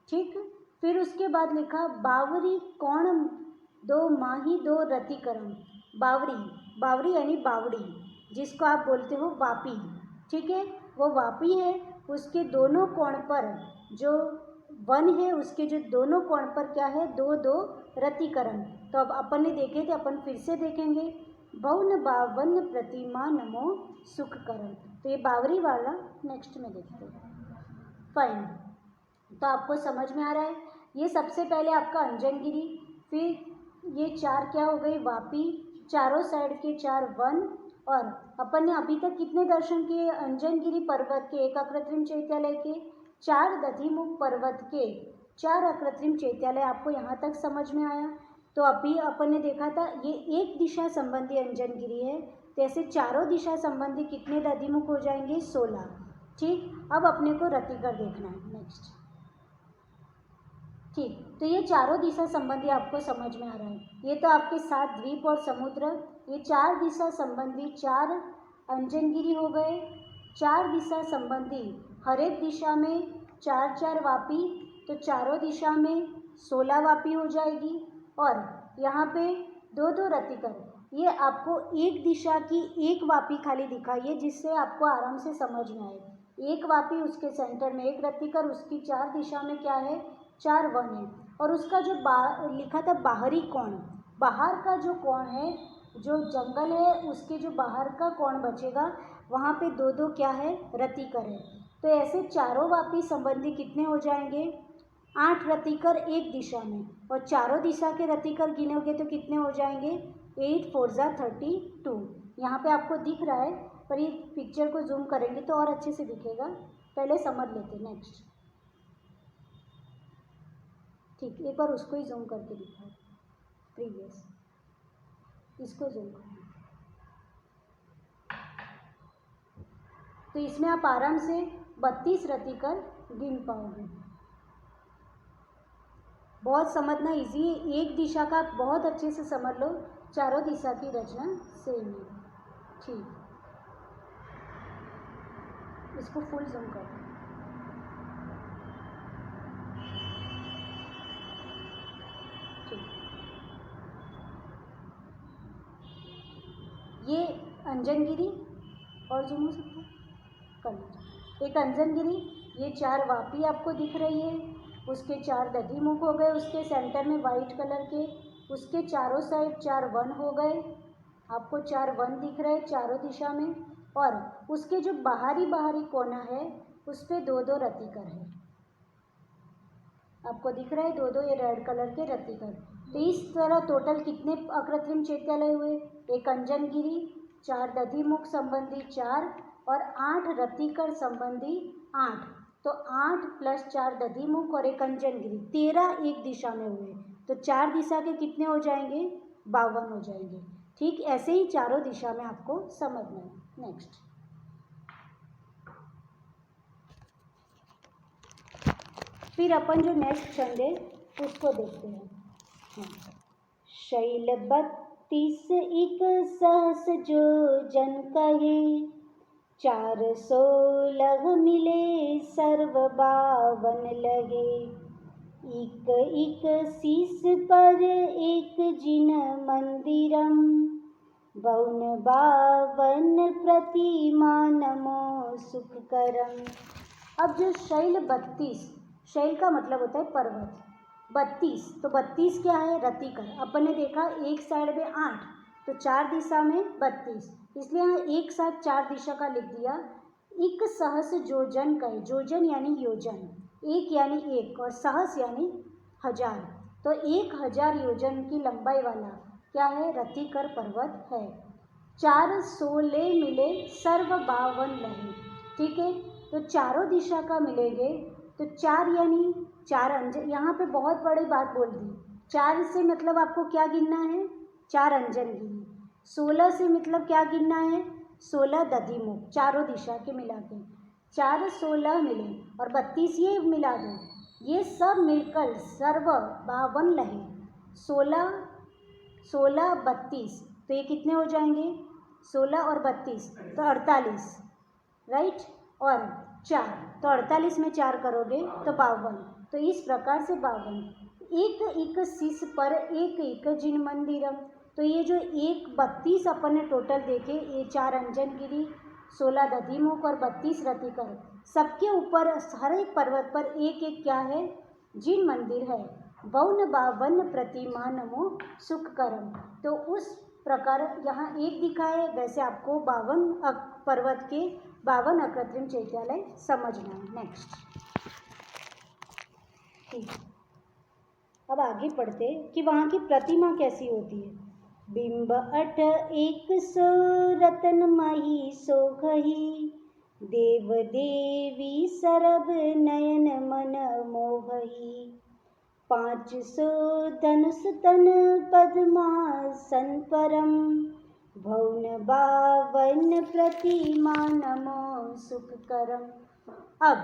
ठीक, फिर उसके बाद लिखा बावरी कौन दो माही दो रतिकरम। बावरी यानी बावड़ी, जिसको आप बोलते हो वापी, ठीक है, वो वापी है। उसके दोनों कोण पर जो वन है, उसके जो दोनों कोण पर क्या है? 2 रतिकरम। तो अब अपन ने देखे थे, अपन फिर से देखेंगे। भवन बावन प्रतिमा नमो सुखकरम। तो ये बावरी वाला नेक्स्ट में देखते हैं। फाइन, तो आपको समझ में आ रहा है। ये सबसे पहले आपका अंजनगिरी, फिर ये 4 क्या हो गई? वापी, चारों साइड के 4 वन। और अपन ने अभी तक कितने दर्शन किए? अंजनगिरी पर्वत के 1 अकृत्रिम चैत्यालय के, 4 दधिमुख पर्वत के 4 अकृत्रिम चैत्यालय। आपको यहाँ तक समझ में आया? तो अभी अपन ने देखा था ये एक दिशा संबंधी अंजनगिरी है, तो ऐसे चारों दिशा संबंधी कितने दधिमुख हो जाएंगे? 16। ठीक, अब अपने को रतिकर देखना है। नेक्स्ट, ठीक, तो ये चारों दिशा संबंधी आपको समझ में आ रहा है। ये तो आपके 7 द्वीप और समुद्र, ये 4 दिशा संबंधी 4 अंजनगिरी हो गए। 4 दिशा संबंधी हर एक दिशा में 4 वापी, तो चारों दिशा में 16 वापी हो जाएगी। और यहाँ पे 2 रतिकर। ये आपको एक दिशा की एक वापी खाली दिखाइए, जिससे आपको आराम से समझ में आए। एक वापी, उसके सेंटर में 1 रतिकर, उसकी 4 दिशा में क्या है? 4 वन है। और उसका जो लिखा था बाहरी कोण, बाहर का जो कोण है, जो जंगल है उसके जो बाहर का कोण बचेगा, वहाँ पे 2 क्या है? रतिकर है। तो ऐसे चारों वापी संबंधी कितने हो जाएंगे? 8 रतिकर एक दिशा में, और चारों दिशा के रतिकर गिनोगे तो कितने हो जाएंगे? 8 4 32। यहाँ पे आपको दिख रहा है, पर ये पिक्चर को जूम करेंगे तो और अच्छे से दिखेगा। पहले समझ लेते। नेक्स्ट, ठीक, एक बार उसको ही जूम करके दिखाओ, प्रीवियस, इसको जूम करो। तो इसमें आप आराम से 32 रतिकर गिन पाओगे। बहुत समझना इजी है, एक दिशा का आप बहुत अच्छे से समझ लो, चारों दिशा की रचना सेम है। ठीक, इसको फुल जूम करो। ठीक, ये अंजनगिरी और जूम हो सकता है कर लीजिए। एक अंजनगिरी, ये 4 वापी आपको दिख रही है, उसके 4 दधिमुख हो गए, उसके सेंटर में वाइट कलर के, उसके चारों साइड 4 वन हो गए, आपको 4 वन दिख रहे हैं चारों दिशा में, और उसके जो बाहरी कोना है उस पर 2-2 रतिकर है, आपको दिख रहा है 2-2 ये रेड कलर के रतिकर। तो इस तरह टोटल कितने अकृत्रिम चैत्यालय हुए? एक अंजनगिरी, 4 दधिमुख संबंधी 4 और 8 रतिकर संबंधी 8। तो 8 + 4 दधिमुख और एक अंजनगिरी, 13 एक दिशा में हुए। तो 4 दिशा के कितने हो जाएंगे? 52 हो जाएंगे। ठीक ऐसे ही चारों दिशा में आपको समझना है। नेक्स्ट, फिर अपन जो नेक्स्ट छंद है उसको देखते हैं। शैल 32 इक सहस जो जन कहे, 416 मिले सर्व 52 लगे। इक शीस पर एक जिन मंदिरम, 52 प्रतिमा नमो सुखकरम। अब जो शैल 32, शैल का मतलब होता है पर्वत, 32, तो 32 क्या है? रतिकर। अपन ने देखा एक साइड में 8, तो 4 दिशा में 32, इसलिए यहाँ एक साथ 4 दिशा का लिख दिया। इक सहस जोजन कहे, जोजन यानी योजन, एक यानी एक और सहस यानी 1000, तो 1000 योजन की लंबाई वाला क्या है? रतिकर पर्वत है। 416 मिले सर्व 52 लहे। ठीक है, तो चारों दिशा का मिलेंगे, तो 4 यानी 4 अंजन, यहाँ पे बहुत बड़ी बात बोल दी। 4 से मतलब आपको क्या गिनना है? 4 अंजनगिरी। 16 से मतलब क्या गिनना है? 16 दधिमुख, चारों दिशा के मिला के 416 मिले, और 32 ये मिला दो, ये सब मिलकर सर्व 52 लहे। 16 32, तो ये कितने हो जाएंगे? 16 और 32 तो 48, राइट, और 4, तो 48 में 4 करोगे तो 52, तो इस प्रकार से 52। एक शीश पर एक जिन मंदिरम, तो ये जो 32 अपन ने टोटल देखे, ये 4 अंजनगिरी, 16 दधिमुख और 32 रतिकर, सबके ऊपर हर एक पर्वत पर एक एक क्या है? जिन मंदिर है। 52 प्रतिमा नमो सुखकरम, तो उस प्रकार यहाँ एक दिखा है, वैसे आपको 52 पर्वत के 52 अकृत्रिम चैत्यालय समझना है। नेक्स्ट, ठीक, अब आगे पढ़ते कि वहाँ की प्रतिमा कैसी होती है। बिंब 8 100 रतनमयी शोभहि, देव देवी सरब नयन मन मोहहि। 500 धनुष तन पद्मासन परम, 52 प्रतिमा नमो सुखकरम। अब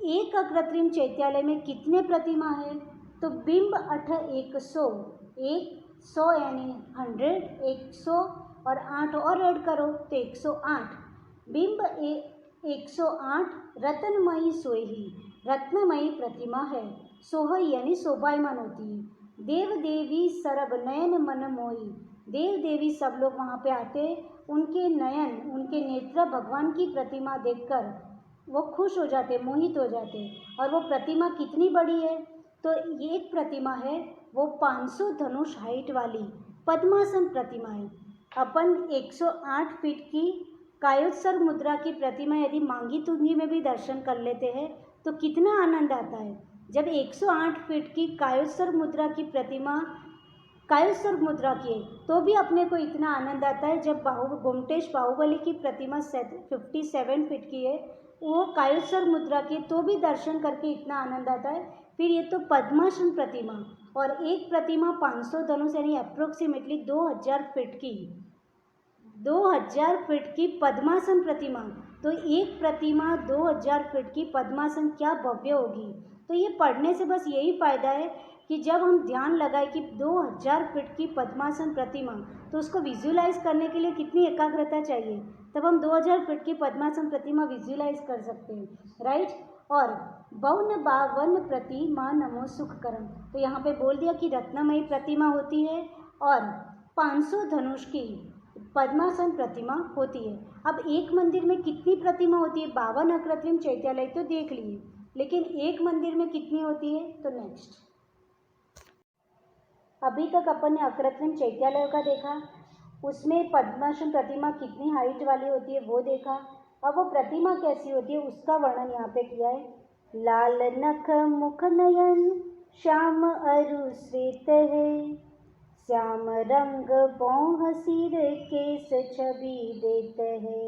एक अकृत्रिम चैत्यालय में कितने प्रतिमा है? तो बिंब 8 100, 100 यानी 100, 100 और 8 और ऐड करो तो 108। बिंब 108 रत्नमयी सोही, रत्नमयी प्रतिमा है। सोहई यानी शोभायमान होती है। देव देवी सरब नयन मन मोही, देव देवी सब लोग वहाँ पे आते, उनके नयन, उनके नेत्र भगवान की प्रतिमा देखकर वो खुश हो जाते, मोहित हो जाते। और वो प्रतिमा कितनी बड़ी है? तो ये एक प्रतिमा है, वो 500 धनुष हाइट वाली पद्मासन प्रतिमा है। अपन 108 फीट की कायोत्सर्ग मुद्रा की प्रतिमा यदि मांगी तुंगी में भी दर्शन कर लेते हैं तो कितना आनंद आता है। जब 108 फीट की कायोत्सर्ग मुद्रा की प्रतिमा, कायोत्सर्ग मुद्रा की है, तो भी अपने को इतना आनंद आता है। जब गोमटेश बाहुबली की प्रतिमा 57 फीट की है, वो कायोत्सर्ग मुद्रा की, तो भी दर्शन करके इतना आनंद आता है। फिर ये तो पद्मासन प्रतिमा, और एक प्रतिमा 500 धनुष यानी अप्रोक्सीमेटली 2000 फीट की, 2000 फीट की पद्मासन प्रतिमा। तो एक प्रतिमा 2000 फीट की पद्मासन क्या भव्य होगी। तो ये पढ़ने से बस यही फ़ायदा है कि जब हम ध्यान लगाए कि 2000 फीट की पद्मासन प्रतिमा, तो उसको विजुलाइज करने के लिए कितनी एकाग्रता चाहिए, तब हम 2000 फीट की पद्मासन प्रतिमा विजुलाइज कर सकते हैं, राइट। और 52 प्रतिमा नमो सुखकरम, तो यहाँ पे बोल दिया कि रत्नमयी प्रतिमा होती है और 500 धनुष की पद्मासन प्रतिमा होती है। अब एक मंदिर में कितनी प्रतिमा होती है? 52 अकृत्रिम चैत्यालय तो देख लिए, लेकिन एक मंदिर में कितनी होती है? तो नेक्स्ट, अभी तक अपन ने अकृत्रिम चैत्यालयों का देखा, उसमें पद्मासन प्रतिमा कितनी हाइट वाली होती है वो देखा। अब वो प्रतिमा कैसी होती है उसका वर्णन यहाँ पे किया है। लाल नख मुख नयन श्याम अरु श्वेत है, श्याम रंग बौह सिर केस छवि देत है,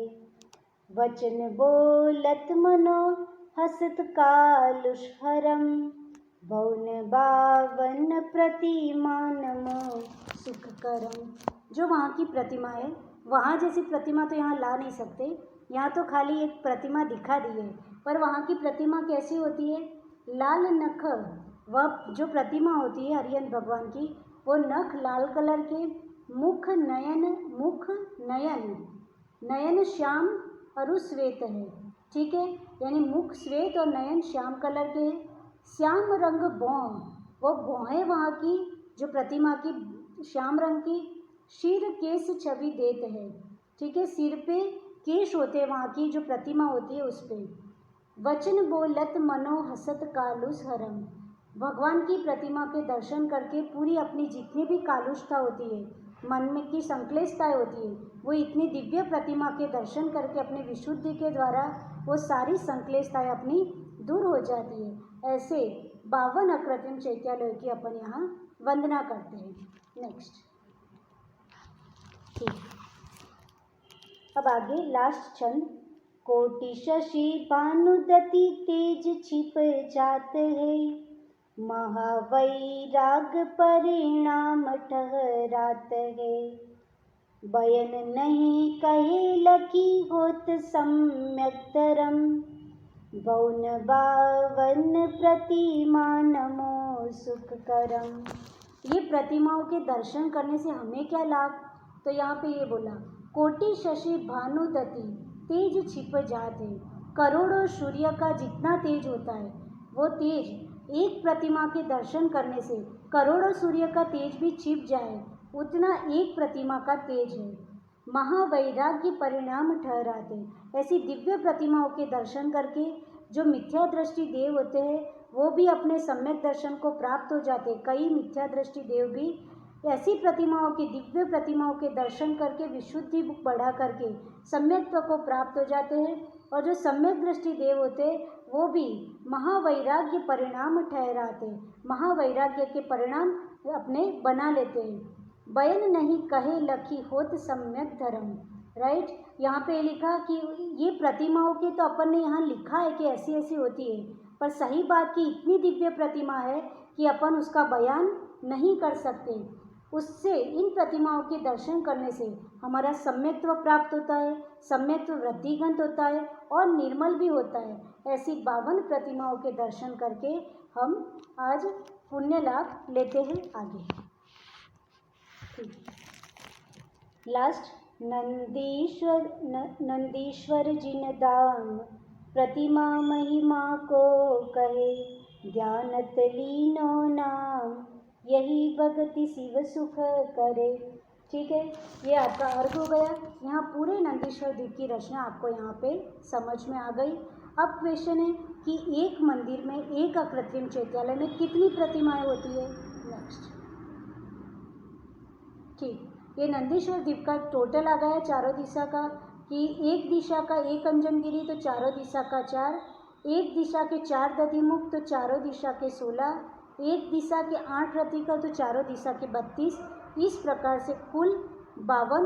वचन बोलत मनो हसत कालुषहरम, भौन बावन प्रतिमा नमो सुख करम। जो वहाँ की प्रतिमा है, वहाँ जैसी प्रतिमा तो यहाँ ला नहीं सकते, यहाँ तो खाली एक प्रतिमा दिखा दी है, पर वहाँ की प्रतिमा कैसी होती है? लाल नख, वह जो प्रतिमा होती है हरिहर भगवान की, वो नख लाल कलर के, मुख नयन नयन श्याम और श्वेत है, ठीक है, यानी मुख श्वेत और नयन श्याम कलर के हैं। श्याम रंग भौं, वो भौहें वहाँ की जो प्रतिमा की श्याम रंग की, सिर केस छवि देत है, ठीक है, सिर पे केश होते हैं वहाँ की जो प्रतिमा होती है उस पर। वचन बोलत मनो हसत कालुष हरम, भगवान की प्रतिमा के दर्शन करके पूरी अपनी जितनी भी कालुषता होती है, मन में की संक्लेशताएँ होती है, वो इतनी दिव्य प्रतिमा के दर्शन करके अपने विशुद्धि के द्वारा वो सारी संक्लेशताएँ अपनी दूर हो जाती है। ऐसे 52 अकृत्रिम चैत्यालयों की अपन यहाँ वंदना करते हैं। नेक्स्ट, ठीक, अब आगे लास्ट छंद। कोटि शशि भानुदति तेज छिप जात है, महावैराग परिणाम ठहरात है, बयन नहीं कहे लखी होत सम्यक धरम, बौन बावन प्रतिमा नमो सुख करम। ये प्रतिमाओं के दर्शन करने से हमें क्या लाभ? तो यहाँ पे ये बोला, कोटि शशि भानुदति तेज छिप जात है, करोड़ों सूर्य का जितना तेज होता है वो तेज एक प्रतिमा के दर्शन करने से करोड़ों सूर्य का तेज भी छिप जाए, उतना एक प्रतिमा का तेज है। महावैराग्य परिणाम ठहराते, ऐसी दिव्य प्रतिमाओं के दर्शन करके जो मिथ्या दृष्टि देव होते हैं वो भी अपने सम्यक दर्शन को प्राप्त हो जाते। कई मिथ्या दृष्टि देव भी ऐसी प्रतिमाओं की, दिव्य प्रतिमाओं के दर्शन करके विशुद्धि बढ़ा करके सम्यक्त्व को प्राप्त हो जाते हैं, और जो सम्यक दृष्टि देव होते वो भी महावैराग्य परिणाम ठहराते, महावैराग्य के परिणाम अपने बना लेते हैं। बयन नहीं कहे लखी होत सम्यक धर्म, राइट, यहाँ पे लिखा कि ये प्रतिमाओं के तो अपन ने यहाँ लिखा है कि ऐसी ऐसी होती है, पर सही बात कि इतनी दिव्य प्रतिमा है कि अपन उसका बयान नहीं कर सकते। उससे इन प्रतिमाओं के दर्शन करने से हमारा सम्यक्त्व प्राप्त होता है, सम्यक्त्व वृद्धिगंत होता है और निर्मल भी होता है। ऐसी 52 प्रतिमाओं के दर्शन करके हम आज पुण्य लाभ लेते हैं। आगे लास्ट, नंदीश्वर जिन दाम प्रतिमा महिमा को कहे, ध्यानत लीनो नाम यही भगति शिव सुख करे। ठीक है, ये आपका अर्घ हो गया। यहाँ पूरे नंदीश्वर द्वीप की रचना आपको यहाँ पे समझ में आ गई। अब क्वेश्चन है कि एक मंदिर में, एक अकृत्रिम चैत्यालय में कितनी प्रतिमाएं होती है। नेक्स्ट, ठीक, ये नंदीश्वर द्वीप का टोटल आ गया चारों दिशा का, कि एक दिशा का एक अंजनगिरी तो चारों दिशा का 4, एक दिशा के 4 दधिमुख तो चारों दिशा के 16, एक दिशा के 8 रथी का तो चारों दिशा के 32। इस प्रकार से कुल 52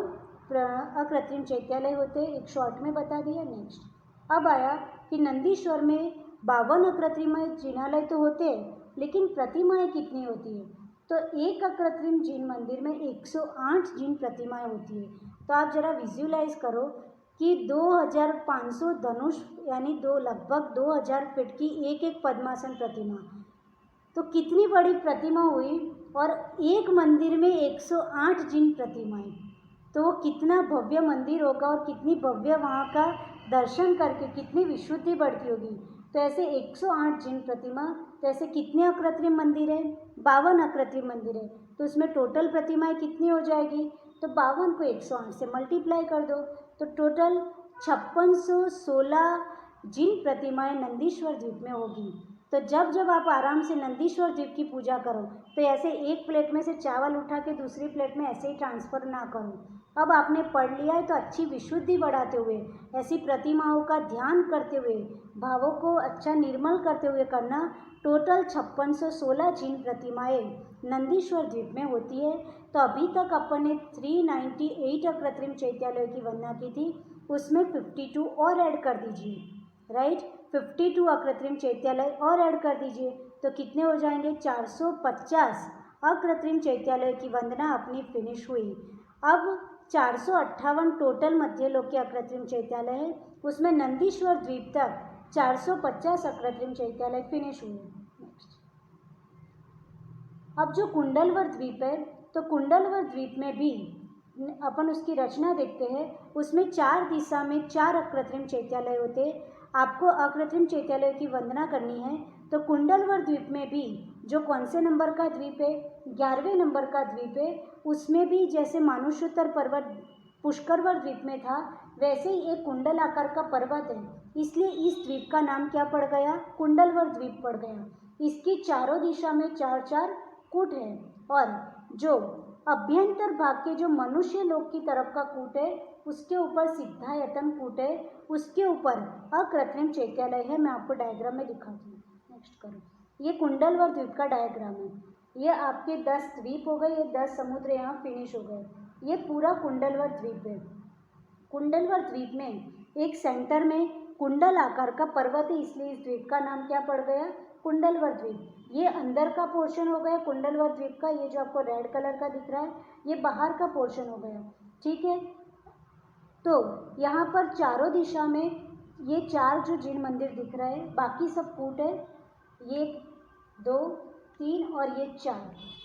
अकृत्रिम चैत्यालय होते हैं। एक शॉर्ट में बता दिया। नेक्स्ट, अब आया कि नंदीश्वर में 52 अकृत्रिम जिनालय तो होते हैं, लेकिन प्रतिमाएं कितनी होती है। तो एक अकृत्रिम जिन मंदिर में 108 जिन प्रतिमाएं होती है। तो आप जरा विजुलाइज करो कि 2500 धनुष यानी लगभग 2000 फीट की एक एक पद्मासन प्रतिमा, तो कितनी बड़ी प्रतिमा हुई। और एक मंदिर में 108 जिन प्रतिमाएं, तो वो कितना भव्य मंदिर होगा और कितनी भव्य वहाँ का दर्शन करके कितनी विशुद्धि बढ़ती होगी। तो ऐसे 108 जिन प्रतिमा, तो ऐसे कितने अकृत्रिम मंदिर है, 52 अकृत्रिम मंदिर है। तो उसमें टोटल प्रतिमाएं कितनी हो जाएगी, तो 52 को 108 से मल्टीप्लाई कर दो, तो टोटल 5616 जिन प्रतिमाएं नंदीश्वर द्वीप में होगी। तो जब जब आप आराम से नंदीश्वर द्वीप की पूजा करो तो ऐसे एक प्लेट में से चावल उठा के दूसरी प्लेट में ऐसे ही ट्रांसफ़र ना करो। अब आपने पढ़ लिया है तो अच्छी विशुद्धि बढ़ाते हुए, ऐसी प्रतिमाओं का ध्यान करते हुए, भावों को अच्छा निर्मल करते हुए करना। टोटल 5616 जिन प्रतिमाएं नंदीश्वर द्वीप में होती है। तो अभी तक अपन ने 398 अकृत्रिम चैत्यालयों की वंदना की थी, उसमें 52 और ऐड कर दीजिए, राइट। 52 अकृत्रिम चैत्यालय और ऐड कर दीजिए तो कितने हो जाएंगे, 450 अकृत्रिम चैत्यालय की वंदना अपनी फिनिश हुई। अब 458 टोटल मध्यलोक के अकृत्रिम चैत्यालय है, उसमें नंदीश्वर द्वीप तक 450 अकृत्रिम चैत्यालय फिनिश हुए। अब जो कुंडलवर द्वीप है, तो कुंडलवर द्वीप में भी अपन उसकी रचना देखते हैं। उसमें 4 दिशा में 4 अकृत्रिम चैत्यालय होते। आपको अकृत्रिम चैत्यालय की वंदना करनी है तो कुंडलवर द्वीप में भी जो कौन से नंबर का द्वीप है, 11वें नंबर का द्वीप है, उसमें भी जैसे मानुषोत्तर पर्वत पुष्करवर द्वीप में था, वैसे ही एक कुंडल आकार का पर्वत है, इसलिए इस द्वीप का नाम क्या पड़ गया, कुंडलवर द्वीप पड़ गया। इसकी चारों दिशा में 4-4 कूट है और जो अभ्यंतर भाग के जो मनुष्य लोक की तरफ का कूट है उसके ऊपर सिद्धायतन कूट है, उसके ऊपर अकृत्रिम चैत्यालय है। मैं आपको डायग्राम में दिखाती हूँ, नेक्स्ट करो। ये कुंडलवर द्वीप का डायग्राम है। ये आपके 10 द्वीप हो गए, ये 10 समुद्र यहाँ फिनिश हो गए। ये पूरा कुंडलवर द्वीप है। कुंडलवर द्वीप में एक सेंटर में कुंडल आकार का पर्वत है, इसलिए इस द्वीप का नाम क्या पड़ गया, कुंडलवर द्वीप। ये अंदर का पोर्शन हो गया कुंडलवर द्वीप का, ये जो आपको रेड कलर का दिख रहा है ये बाहर का पोर्शन हो गया, ठीक है। तो यहाँ पर चारों दिशा में ये 4 जो जिन मंदिर दिख रहा है, बाकी सब कूट है, ये 2, 3 और ये 4,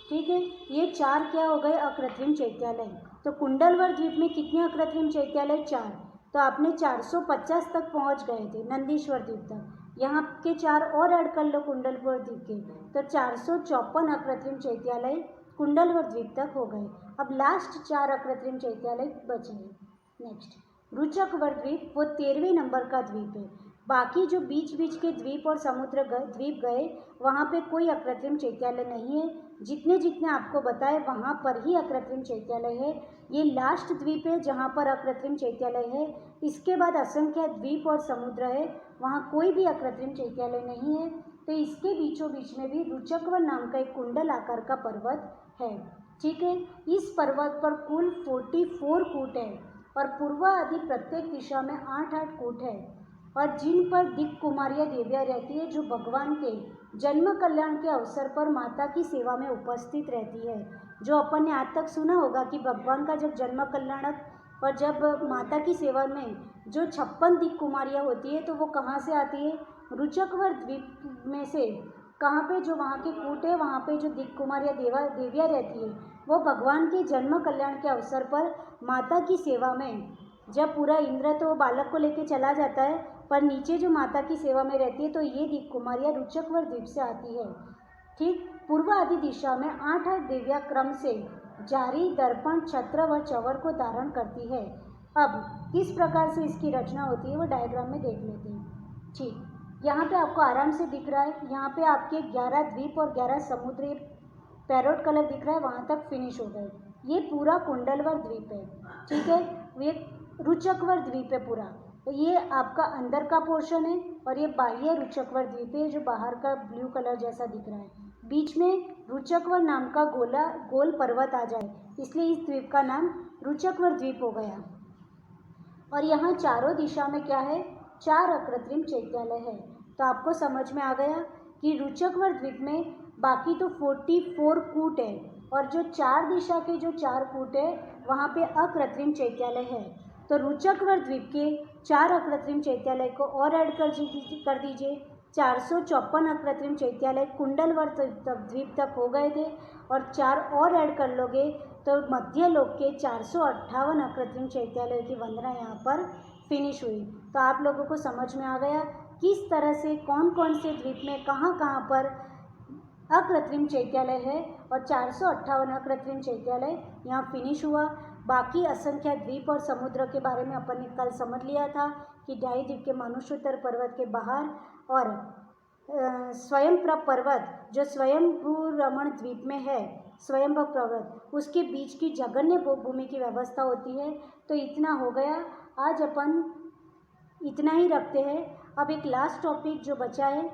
ठीक है। ये 4 क्या हो गए, अकृत्रिम चैत्यालय। तो कुंडलवर द्वीप में कितने अकृत्रिम चैत्यालय, 4। तो आपने 450 तक पहुँच गए थे नंदीश्वर द्वीप तक। यहाँ के 4 और ऐड कर लो कुंडलवर द्वीप के, तो 454 अकृत्रिम चैत्यालय कुंडलवर द्वीप तक हो गए। अब लास्ट 4 अकृत्रिम चैत्यालय बचे हैं। नेक्स्ट रुचकवर द्वीप, वो 13वें नंबर का द्वीप है। बाकी जो बीच बीच के द्वीप और समुद्र द्वीप गए वहाँ पे कोई अकृत्रिम चैत्यालय नहीं है। जितने जितने आपको बताए वहाँ पर ही अकृत्रिम चैत्यालय है। ये लास्ट द्वीप है जहाँ पर अकृत्रिम चैत्यालय है। इसके बाद असंख्य द्वीप और समुद्र है, वहाँ कोई भी अकृत्रिम चैत्यालय नहीं है। तो इसके बीचों बीच में भी रुचकवर नाम का एक कुंडल आकार का पर्वत है, ठीक है। इस पर्वत पर कुल 44 कूट है और पूर्व आदि प्रत्येक दिशा में 8-8 कूट है और जिन पर दिक् कुमारियाँ देवियाँ रहती है, जो भगवान के जन्म कल्याण के अवसर पर माता की सेवा में उपस्थित रहती है। जो अपन ने आज तक सुना होगा कि भगवान का जब जन्म कल्याणक और जब माता की सेवा में जो 56 दिक् कुमारियाँ होती है तो वो कहाँ से आती है, रुचकवर द्वीप में से। कहाँ पे, जो वहाँ के कूट है वहाँ पे जो दिक् कुमारियाँ देवियाँ रहती है वो भगवान के जन्म कल्याण के अवसर पर माता की सेवा में, जब पूरा इंद्र तो बालक को लेके चला जाता है पर नीचे जो माता की सेवा में रहती है तो ये दिक् कुमारियाँ रुचकवर द्वीप से आती है, ठीक। पूर्व आदि दिशा में 8-8 देवियाँ क्रम से जारी, दर्पण, छत्र व चवर को धारण करती है। अब किस प्रकार से इसकी रचना होती है वो डायग्राम में देख लेते हैं, ठीक। यहाँ पे आपको आराम से दिख रहा है, यहाँ पे आपके 11 द्वीप और 11 समुद्र पैरोट कलर दिख रहा है, वहाँ तक फिनिश हो गए। ये पूरा कुंडलवर द्वीप है, ठीक है। ये रुचकवर द्वीप है पूरा। तो ये आपका अंदर का पोर्शन है और ये बाह्य रुचकवर द्वीप है जो बाहर का ब्लू कलर जैसा दिख रहा है। बीच में रुचकवर नाम का गोल पर्वत आ जाए, इसलिए इस द्वीप का नाम रुचकवर द्वीप हो गया। और यहाँ चारों दिशा में क्या है, 4 अकृत्रिम चैत्यालय है। तो आपको समझ में आ गया कि रुचकवर द्वीप में बाकी तो 44 कूट है और जो 4 दिशा के जो 4 कूट है वहाँ पे अकृत्रिम चैत्यालय है। तो रुचकवर द्वीप के 4 अकृत्रिम चैत्यालय को और ऐड कर दीजिए। 454 अकृत्रिम चैत्यालय कुंडलवर द्वीप तक हो गए थे और 4 और ऐड कर लोगे तो मध्यलोक के 458 अकृत्रिम चैत्यालय की वंदना यहाँ पर फिनिश हुई। तो आप लोगों को समझ में आ गया किस तरह से कौन कौन से द्वीप में कहाँ कहाँ पर अकृत्रिम चैत्यालय है और 458 अकृत्रिम चैत्यालय यहाँ फिनिश हुआ। बाकी असंख्य द्वीप और समुद्र के बारे में अपन ने कल समझ लिया था कि डाई द्वीप के मानुषोत्तर पर्वत के बाहर और स्वयंप्रभ पर्वत जो स्वयंभू रमण द्वीप में है, स्वयंभू पर्वत उसके बीच की जघन्य भूमि की व्यवस्था होती है। तो इतना हो गया, आज अपन इतना ही रखते हैं। अब एक लास्ट टॉपिक जो बचा है,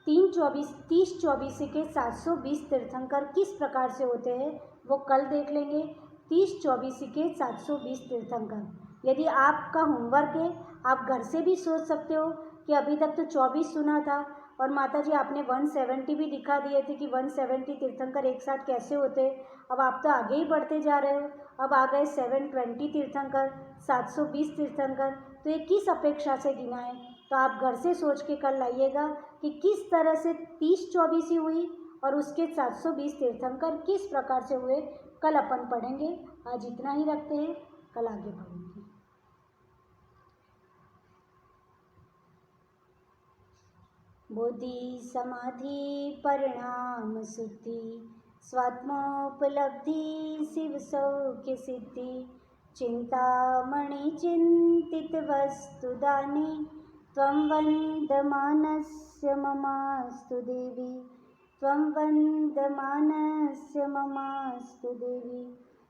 30-24 के 720 तीर्थंकर किस प्रकार से होते हैं वो कल देख लेंगे। 30-24 के 720 तीर्थंकर यदि आपका होमवर्क है, आप घर से भी सोच सकते हो कि अभी तक तो 24 सुना था और माता जी आपने 170 भी दिखा दिए थे कि 170 तीर्थंकर एक साथ कैसे होते हैं। अब आप तो आगे ही बढ़ते जा रहे हो, अब आ गए 720 तीर्थंकर, 720 तीर्थंकर, तो ये किस अपेक्षा से गिना है। तो आप घर से सोच के कल लाइएगा कि किस तरह से 30-24 हुई और उसके 720 तीर्थंकर किस प्रकार से हुए, कल अपन पढ़ेंगे। आज इतना ही रखते हैं, कल आगे बढ़ेंगे। बोधि समाधि परिणाम शुद्धि स्वात्मोपलब्धि शिव सौख्य सिद्धि चिंतामणि चिंतित वस्तु दानी त्वं वन्दमानस्य ममास्तु देवी, त्वं वन्दमानस्य ममास्तु देवी।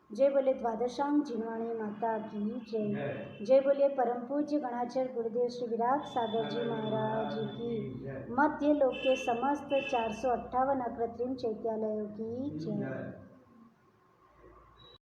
जय बोले द्वादशांग जिनवाणी माता की जय। जय बोले परम पूज्य गणाचार्य गुरुदेव श्री विराग सागर जी महाराज की, मध्य लोक के समस्त 458 अकृत्रिम चैत्यालयों की जय।